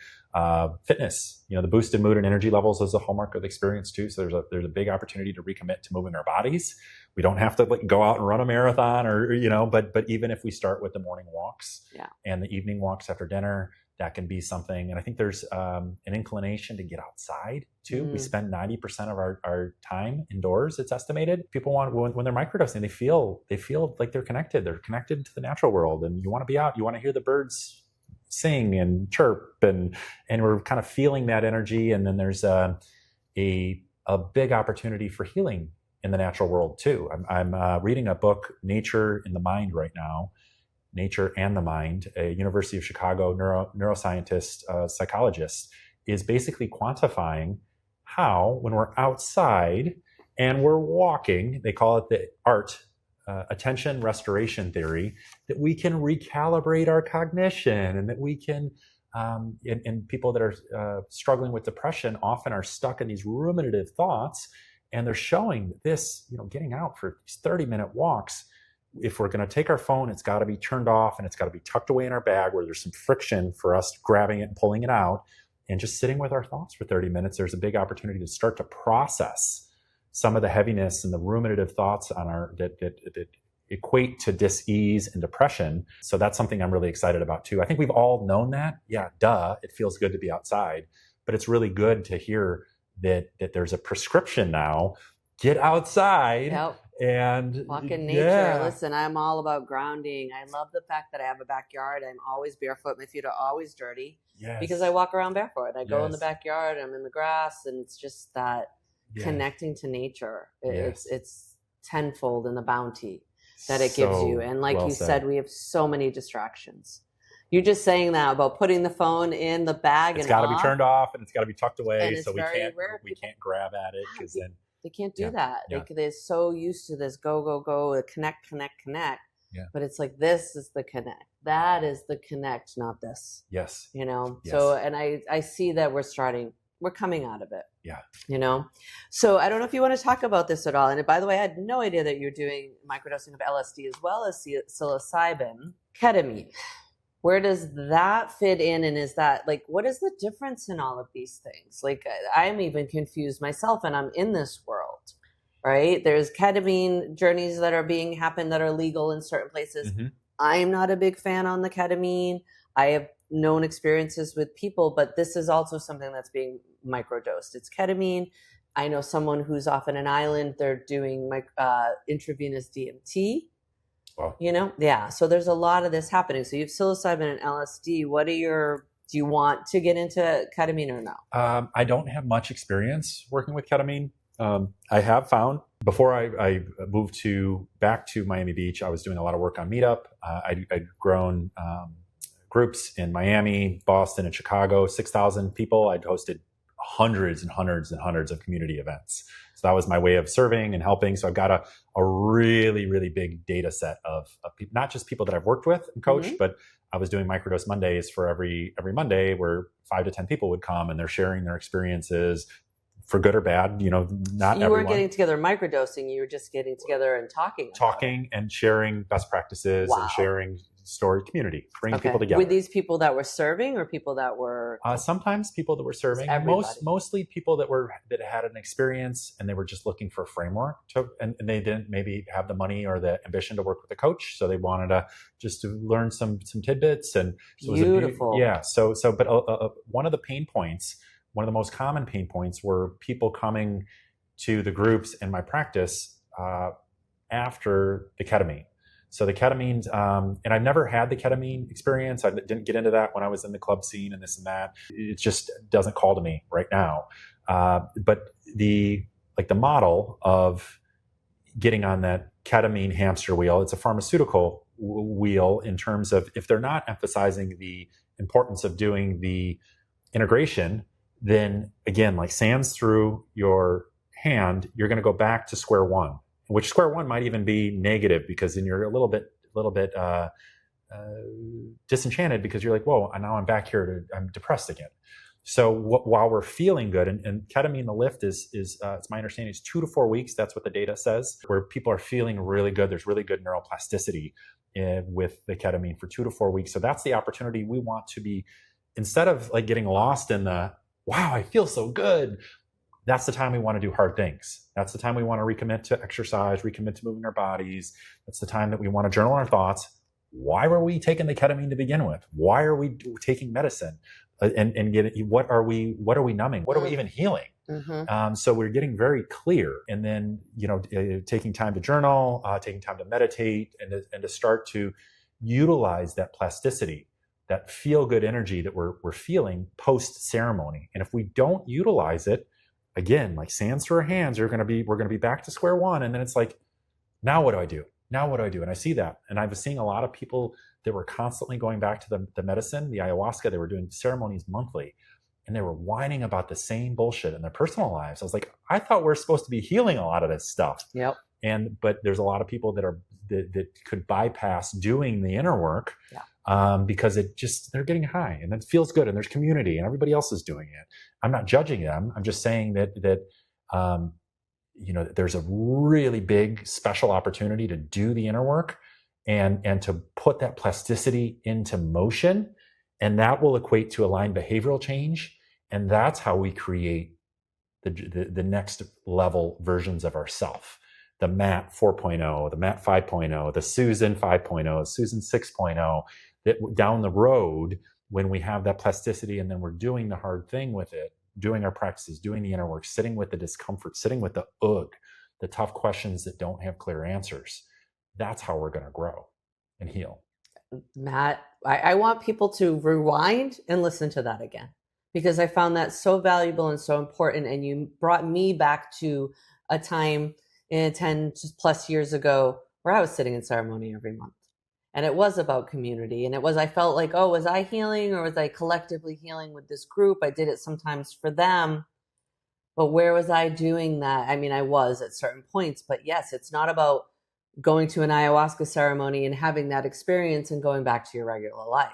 fitness, the boosted mood and energy levels is a hallmark of the experience too. So there's a big opportunity to recommit to moving our bodies. We don't have to go out and run a marathon but even if we start with the morning walks and the evening walks after dinner, that can be something. And I think there's an inclination to get outside too. We spend 90% of our time indoors, it's estimated. People want, when they're microdosing, they feel like they're connected. They're connected to the natural world, and you want to be out. You want to hear the birds sing and chirp, and we're kind of feeling that energy. And then there's a big opportunity for healing in the natural world too. I'm reading a book, Nature in the Mind, right now. Nature and the Mind, a University of Chicago neuroscientist, psychologist, is basically quantifying how, when we're outside and we're walking, they call it the ART, attention restoration theory, that we can recalibrate our cognition, and that we can, and people that are struggling with depression often are stuck in these ruminative thoughts, and they're showing that this, getting out for these 30-minute walks, if we're going to take our phone, it's got to be turned off, and it's got to be tucked away in our bag where there's some friction for us grabbing it and pulling it out, and just sitting with our thoughts for 30 minutes. There's a big opportunity to start to process some of the heaviness and the ruminative thoughts that equate to dis-ease and depression. So that's something I'm really excited about too. I think we've all known that. Yeah, it feels good to be outside, but it's really good to hear that there's a prescription now. Get outside. Yep. And walk in nature. Listen, I'm all about grounding. I love the fact that I have a backyard. I'm always barefoot. My feet are always dirty because I walk around barefoot. I go in the backyard. I'm in the grass, and it's just that connecting to nature. It's tenfold in the bounty that it gives you. And like you said, we have so many distractions. You're just saying that about putting the phone in the bag. It's got to be turned off, and it's got to be tucked away, so we can't grab at it, because then. They can't do that. They're so used to this go, connect. Yeah. But it's like, this is the connect. That is the connect, not this. Yes. So, and I see that we're starting we're coming out of it. Yeah. You know? So I don't know if you want to talk about this at all. And by the way, I had no idea that you're doing microdosing of LSD as well as psilocybin. Ketamine. Where does that fit in? And is that like, what is the difference in all of these things? Like, I'm even confused myself, and I'm in this world, right? There's ketamine journeys that are being happened that are legal in certain places. Mm-hmm. I'm not a big fan on the ketamine. I have known experiences with people, but this is also something that's being microdosed. It's ketamine. I know someone who's off on an island. They're doing intravenous DMT. Wow. You know, yeah. So there's a lot of this happening. So you have psilocybin and LSD. Do you want to get into ketamine or no? I don't have much experience working with ketamine. I have found before I moved back to Miami Beach, I was doing a lot of work on Meetup. I'd grown groups in Miami, Boston, and Chicago, 6,000 people. I'd hosted hundreds and hundreds and hundreds of community events. So that was my way of serving and helping. So I've got a really, really big data set of people, not just people that I've worked with and coached, Mm-hmm. but I was doing microdose Mondays for every Monday where 5 to 10 people would come and they're sharing their experiences for good or bad. You know, not You everyone. weren't getting together microdosing. You were just getting together and talking And sharing best practices Wow. and sharing story community, bringing Okay. people together. With these people that were serving or people that were Sometimes people that were serving, everybody. mostly people that had an experience and they were just looking for a framework and they didn't maybe have the money or the ambition to work with a coach, so they wanted to learn some tidbits. And so beautiful. But one of the most common pain points were people coming to the groups in my practice after the ketamine. So the ketamine, and I've never had the ketamine experience. I didn't get into that when I was in the club scene and this and that. It just doesn't call to me right now. But the model of getting on that ketamine hamster wheel, it's a pharmaceutical wheel in terms of if they're not emphasizing the importance of doing the integration, then again, like sands through your hand, you're going to go back to square one. Which square one might even be negative because then you're a little bit disenchanted because you're like, whoa, now I'm back here I'm depressed again. So while we're feeling good, and ketamine, the lift is it's my understanding is 2 to 4 weeks. That's what the data says, where people are feeling really good. There's really good neuroplasticity with the ketamine for 2 to 4 weeks. So that's the opportunity we want to be, instead of like getting lost in the, wow, I feel so good. That's the time we want to do hard things. That's the time we want to recommit to exercise, recommit to moving our bodies. That's the time that we want to journal our thoughts. Why were we taking the ketamine to begin with? Why are we taking medicine? And what are we numbing? What are we even healing? Mm-hmm. So we're getting very clear, and then taking time to journal, taking time to meditate, and to start to utilize that plasticity, that feel good energy that we're feeling post ceremony. And if we don't utilize it, again, like sands through our hands, we're going to be back to square one. And then it's like, now what do I do? Now what do I do? And I see that. And I was seeing a lot of people that were constantly going back to the medicine, the ayahuasca. They were doing ceremonies monthly, and they were whining about the same bullshit in their personal lives. I was like, I thought we're supposed to be healing a lot of this stuff. Yep. But there's a lot of people that could bypass doing the inner work. Yeah. Because they're getting high and it feels good and there's community and everybody else is doing it. I'm not judging them. I'm just saying that there's a really big special opportunity to do the inner work and to put that plasticity into motion, and that will equate to aligned behavioral change. And that's how we create the next level versions of ourself. The Matt 4.0, the Matt 5.0, the Susan 5.0, Susan 6.0, that down the road, when we have that plasticity and then we're doing the hard thing with it, doing our practices, doing the inner work, sitting with the discomfort, sitting with the the tough questions that don't have clear answers, that's how we're going to grow and heal. Matt, I want people to rewind and listen to that again, because I found that so valuable and so important. And you brought me back to a time 10 plus years ago where I was sitting in ceremony every month. And it was about community. And I felt like, oh, was I healing or was I collectively healing with this group? I did it sometimes for them. But where was I doing that? I mean, I was at certain points. But yes, it's not about going to an ayahuasca ceremony and having that experience and going back to your regular life.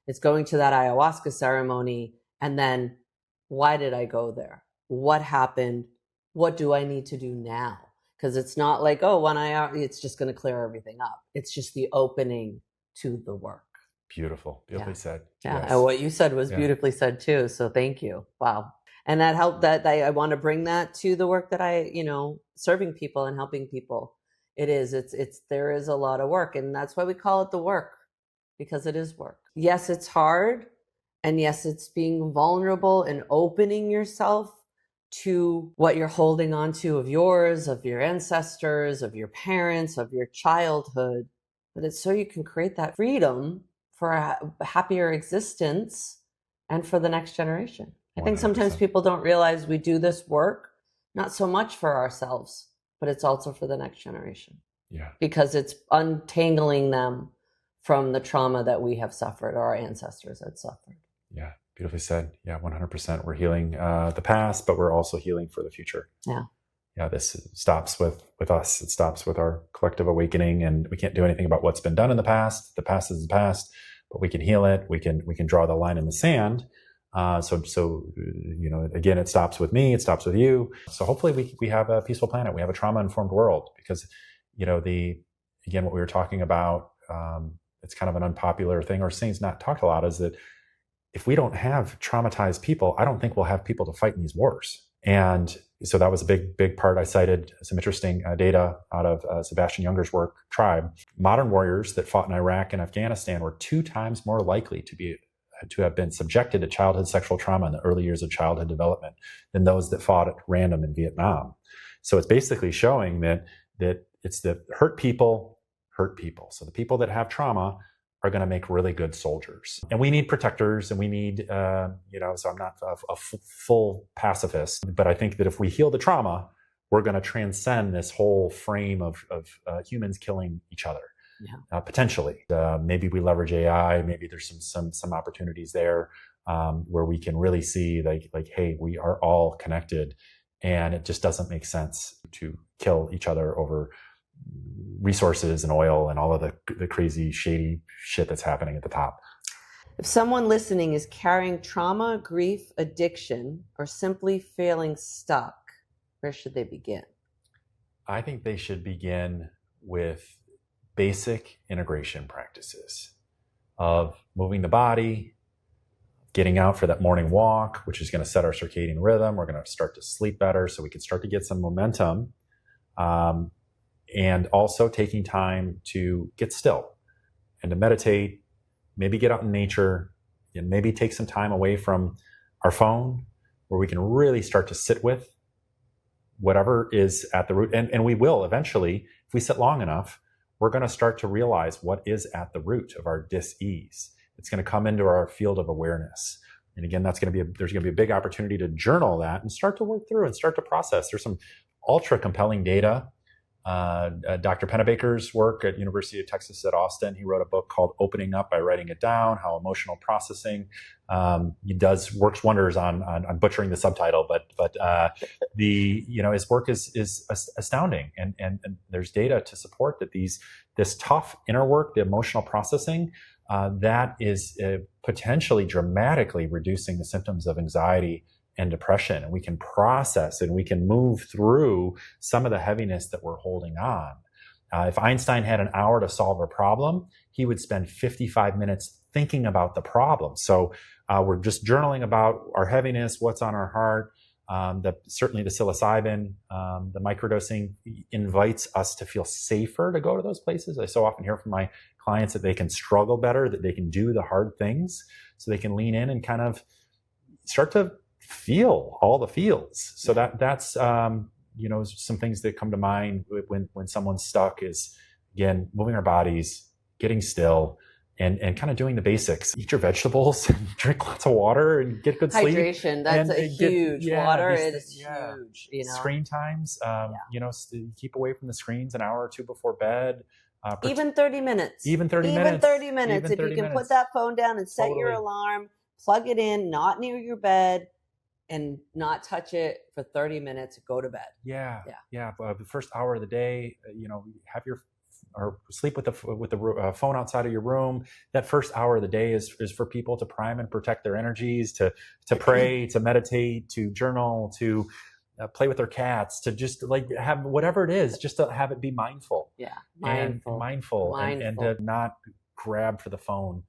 It's going to that ayahuasca ceremony and then Why did I go there? What happened? What do I need to do now? Because it's not like, oh, it's just going to clear everything up. It's just the opening to the work. Beautifully said. Yeah. Yes. And what you said was beautifully said too. So thank you. Wow. And that helped, that I want to bring that to the work that I, serving people and helping people. There is a lot of work, and that's why we call it the work, because it is work. Yes, it's hard. And yes, it's being vulnerable and opening yourself to what you're holding on to of yours, of your ancestors, of your parents, of your childhood. But it's so you can create that freedom for a happier existence and for the next generation. I think sometimes 100%. people don't realize we do this work, not so much for ourselves, but it's also for the next generation. Yeah. Because it's untangling them from the trauma that we have suffered or our ancestors had suffered. Yeah. Beautifully said. Yeah. 100%. We're healing the past, but we're also healing for the future. Yeah. Yeah. This stops with us. It stops with our collective awakening, and we can't do anything about what's been done in the past. The past is the past, but we can heal it. We can draw the line in the sand. Again, it stops with me. It stops with you. So hopefully we have a peaceful planet. We have a trauma-informed world, because, what we were talking about, it's kind of an unpopular thing, or things not talked a lot, is that if we don't have traumatized people, I don't think we'll have people to fight in these wars. And so that was a big part. I cited some interesting data out of Sebastian Junger's work, Tribe. Modern warriors that fought in Iraq and Afghanistan were 2 times more likely to have been subjected to childhood sexual trauma in the early years of childhood development than those that fought at random in Vietnam. So it's basically showing that it's the hurt people hurt people. So the people that have trauma are going to make really good soldiers. And we need protectors, and we need, so I'm not a full pacifist, but I think that if we heal the trauma, we're going to transcend this whole frame of humans killing each other. Yeah. Potentially. Maybe we leverage AI. Maybe there's some opportunities there where we can really see like, hey, we are all connected, and it just doesn't make sense to kill each other over resources and oil and all of the crazy, shady shit that's happening at the top. If someone listening is carrying trauma, grief, addiction, or simply feeling stuck, where should they begin? I think they should begin with basic integration practices of moving the body, getting out for that morning walk, which is going to set our circadian rhythm. We're going to start to sleep better, so we can start to get some momentum. And also taking time to get still and to meditate, maybe get out in nature, and maybe take some time away from our phone, where we can really start to sit with whatever is at the root. And we will eventually, if we sit long enough, we're going to start to realize what is at the root of our dis-ease. It's going to come into our field of awareness. And again, there's going to be a big opportunity to journal that and start to work through and start to process. There's some ultra compelling data. Dr. Pennebaker's work at University of Texas at Austin, he wrote a book called Opening Up by Writing It Down, How Emotional Processing works wonders on butchering the subtitle, but his work is astounding, and there's data to support that this tough inner work, the emotional processing, that is potentially dramatically reducing the symptoms of anxiety and depression, and we can process and we can move through some of the heaviness that we're holding on. If Einstein had an hour to solve a problem, he would spend 55 minutes thinking about the problem. So we're just journaling about our heaviness, what's on our heart. Certainly the psilocybin, the microdosing invites us to feel safer to go to those places. I so often hear from my clients that they can struggle better, that they can do the hard things, so they can lean in and kind of start to feel all the feels. So that's some things that come to mind when someone's stuck is, again, moving our bodies, getting still, and kind of doing the basics. Eat your vegetables, drink lots of water, and get good sleep. Hydration, that's huge. Water is huge. Screen times, keep away from the screens an hour or two before bed. Even 30 minutes. Even 30 minutes. If you can put that phone down and set your alarm, plug it in, not near your bed, and not touch it for 30 minutes, go to bed. Yeah. The first hour of the day, have your or sleep with the phone outside of your room. That first hour of the day is for people to prime and protect their energies, to pray, to meditate, to journal, to play with their cats, to just like have whatever it is, just to have it be mindful. Yeah, mindful. And to not grab for the phone.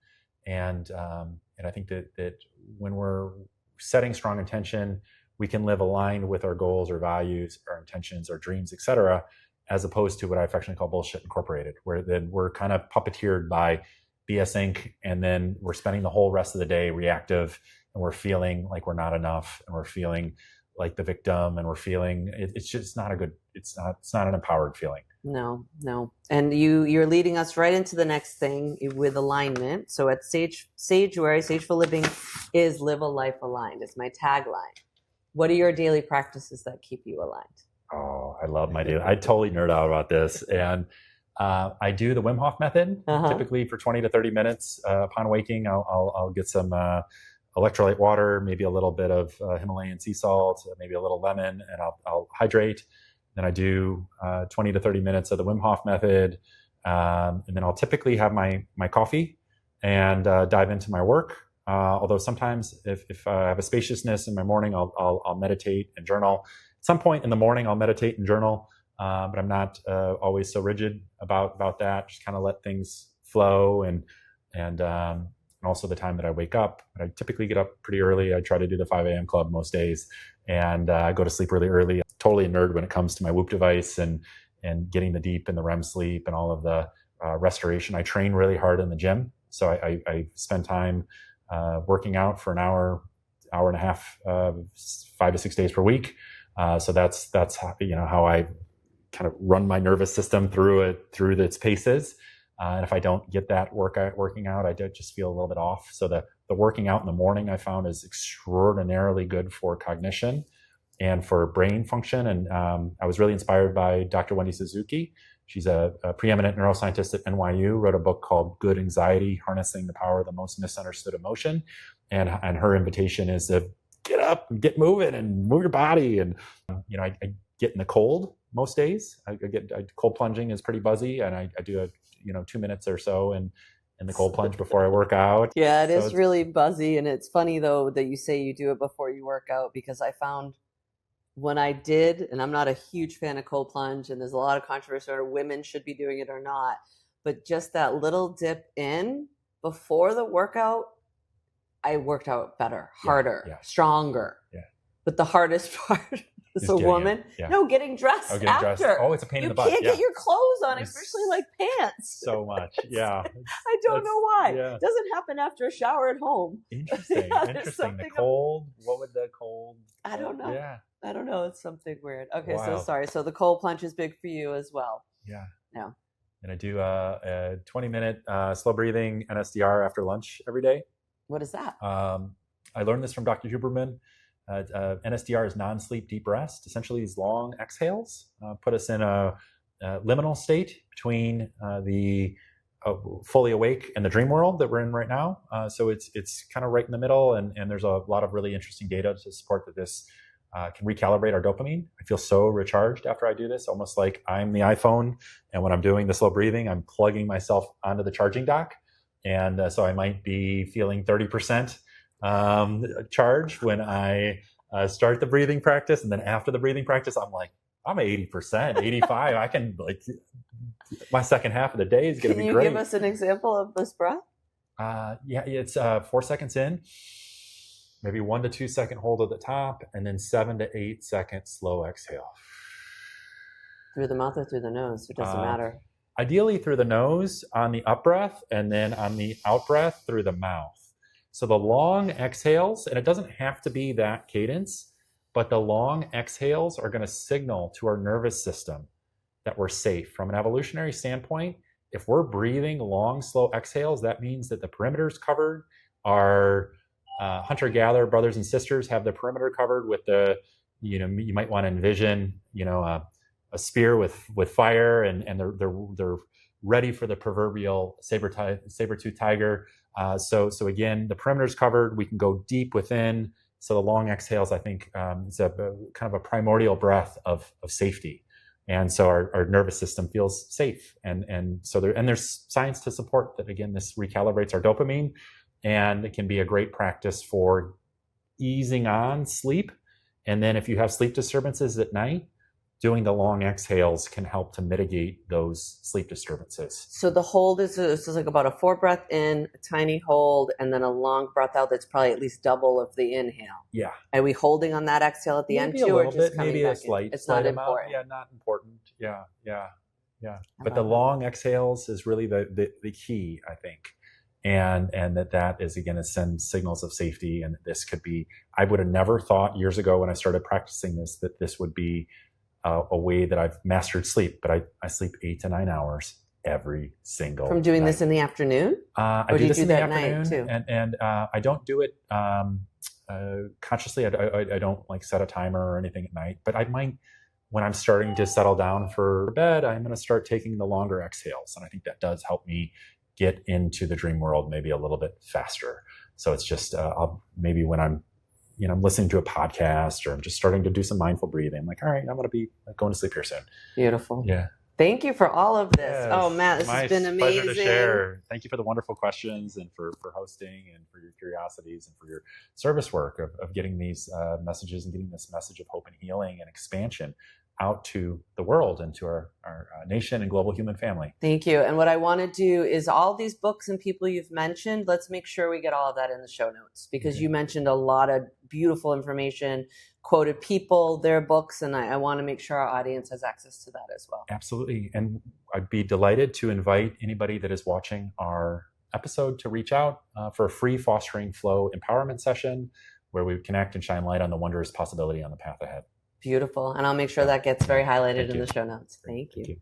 And I think that when we're setting strong intention, we can live aligned with our goals or values, our intentions, our dreams, etc., as opposed to what I affectionately call bullshit incorporated, where then we're kind of puppeteered by BS Inc. And then we're spending the whole rest of the day reactive, and we're feeling like we're not enough, and we're feeling like the victim, and we're feeling it's just not a good, it's not an empowered feeling. No. And you're leading us right into the next thing with alignment. So at Sagefull Living is live a life aligned. It's my tagline. What are your daily practices that keep you aligned? Oh, I love my daily. I totally nerd out about this. And I do the Wim Hof method, typically for 20 to 30 minutes. Upon waking, I'll get some electrolyte water, maybe a little bit of Himalayan sea salt, maybe a little lemon, and I'll hydrate. Then I do 20 to 30 minutes of the Wim Hof method. And then I'll typically have my coffee and dive into my work. Although sometimes if I have a spaciousness in my morning, I'll meditate and journal. At some point in the morning, I'll meditate and journal, but I'm not always so rigid about that. Just kind of let things flow, and also the time that I wake up. I typically get up pretty early. I try to do the 5 a.m. club most days, and I go to sleep really early. I'm totally a nerd when it comes to my Whoop device and getting the deep and the REM sleep and all of the restoration. I train really hard in the gym, so I spend time working out for an hour and a half, 5 to 6 days per week. So that's how I kind of run my nervous system through its paces. And if I don't get that working out, I just feel a little bit off. So the working out in the morning I found is extraordinarily good for cognition and for brain function. And I was really inspired by Dr. Wendy Suzuki. She's a preeminent neuroscientist at NYU, wrote a book called Good Anxiety, Harnessing the Power of the Most Misunderstood Emotion. And her invitation is to get up and get moving and move your body. And, I get in the cold most days. Cold plunging is pretty buzzy. And I do 2 minutes or so in the cold plunge before I work out. Yeah, it's really buzzy. And it's funny though, that you say you do it before you work out, because I found when I did, and I'm not a huge fan of cold plunge, and there's a lot of controversy whether women should be doing it or not, but just that little dip in before the workout, I worked out better, harder, stronger. Yeah. But the hardest part as a woman, getting dressed after. Oh, it's a pain in the butt. You can't get your clothes on, especially like pants. So much, yeah. I don't know why. Yeah. It doesn't happen after a shower at home. Interesting. The cold. What would the cold? I don't know. Yeah. I don't know. It's something weird. Okay, Wild. So sorry. So the cold plunge is big for you as well. Yeah. Yeah. And I do a 20-minute slow breathing NSDR after lunch every day. What is that? I learned this from Dr. Huberman. NSDR is non-sleep deep rest. Essentially, these long exhales put us in a liminal state between the fully awake and the dream world that we're in right now. So it's kind of right in the middle, and there's a lot of really interesting data to support that this can recalibrate our dopamine. I feel so recharged after I do this, almost like I'm the iPhone, and when I'm doing the slow breathing, I'm plugging myself onto the charging dock, and so I might be feeling 30% charge when I start the breathing practice, and then after the breathing practice, I'm 80%, 85. I can my second half of the day is going to be great. Can you give us an example of this breath? It's 4 seconds in, maybe 1 to 2 second hold at the top, and then 7 to 8 second slow exhale. Through the mouth or through the nose? It doesn't matter. Ideally through the nose on the up breath, and then on the out breath through the mouth. So the long exhales, and it doesn't have to be that cadence, but the long exhales are going to signal to our nervous system that we're safe. From an evolutionary standpoint, if we're breathing long, slow exhales, that means that the perimeter's covered. Our hunter-gatherer brothers and sisters have the perimeter covered with the, you might want to envision, a spear with fire, and they're ready for the proverbial saber-toothed tiger. So again, the perimeter's covered. We can go deep within. So the long exhales, I think, is a kind of a primordial breath of safety. And so our nervous system feels safe. And so there's science to support that. Again, this recalibrates our dopamine, and it can be a great practice for easing on sleep. And then if you have sleep disturbances at night, doing the long exhales can help to mitigate those sleep disturbances. So the hold is like about a 4 breath in, a tiny hold, and then a long breath out that's probably at least double of the inhale. Yeah. Are we holding on that exhale at the end too, or just bit, coming maybe back a slight, in? It's slight not amount. important. Yeah, not important. Yeah. But the long exhales is really the key, I think. And that is, again, it sends signals of safety. And this could be, I would have never thought years ago when I started practicing this, that this would be a way that I've mastered sleep. But I sleep 8 to 9 hours every single From doing night. this in the afternoon? I or do this in the that afternoon, night too? And I don't do it consciously. I don't like set a timer or anything at night, but I might, when I'm starting to settle down for bed, I'm going to start taking the longer exhales. And I think that does help me get into the dream world maybe a little bit faster. So it's just, maybe when I'm listening to a podcast, or I'm just starting to do some mindful breathing, I'm like, all right, I'm going to be going to sleep here soon. Beautiful. Yeah. Thank you for all of this. Yes. Oh, Matt, this has been amazing. Pleasure to share. Thank you for the wonderful questions, and for hosting, and for your curiosities, and for your service work of getting these messages, and getting this message of hope and healing and expansion out to the world and to our nation and global human family. Thank you. And what I want to do is all these books and people you've mentioned, let's make sure we get all of that in the show notes, because you mentioned a lot of beautiful information, quoted people, their books, and I want to make sure our audience has access to that as well. Absolutely. And I'd be delighted to invite anybody that is watching our episode to reach out for a free Fostering Flow empowerment session, where we connect and shine light on the wondrous possibility on the path ahead. Beautiful. And I'll make sure that gets very highlighted in you. the show notes. Thank you. Thank you.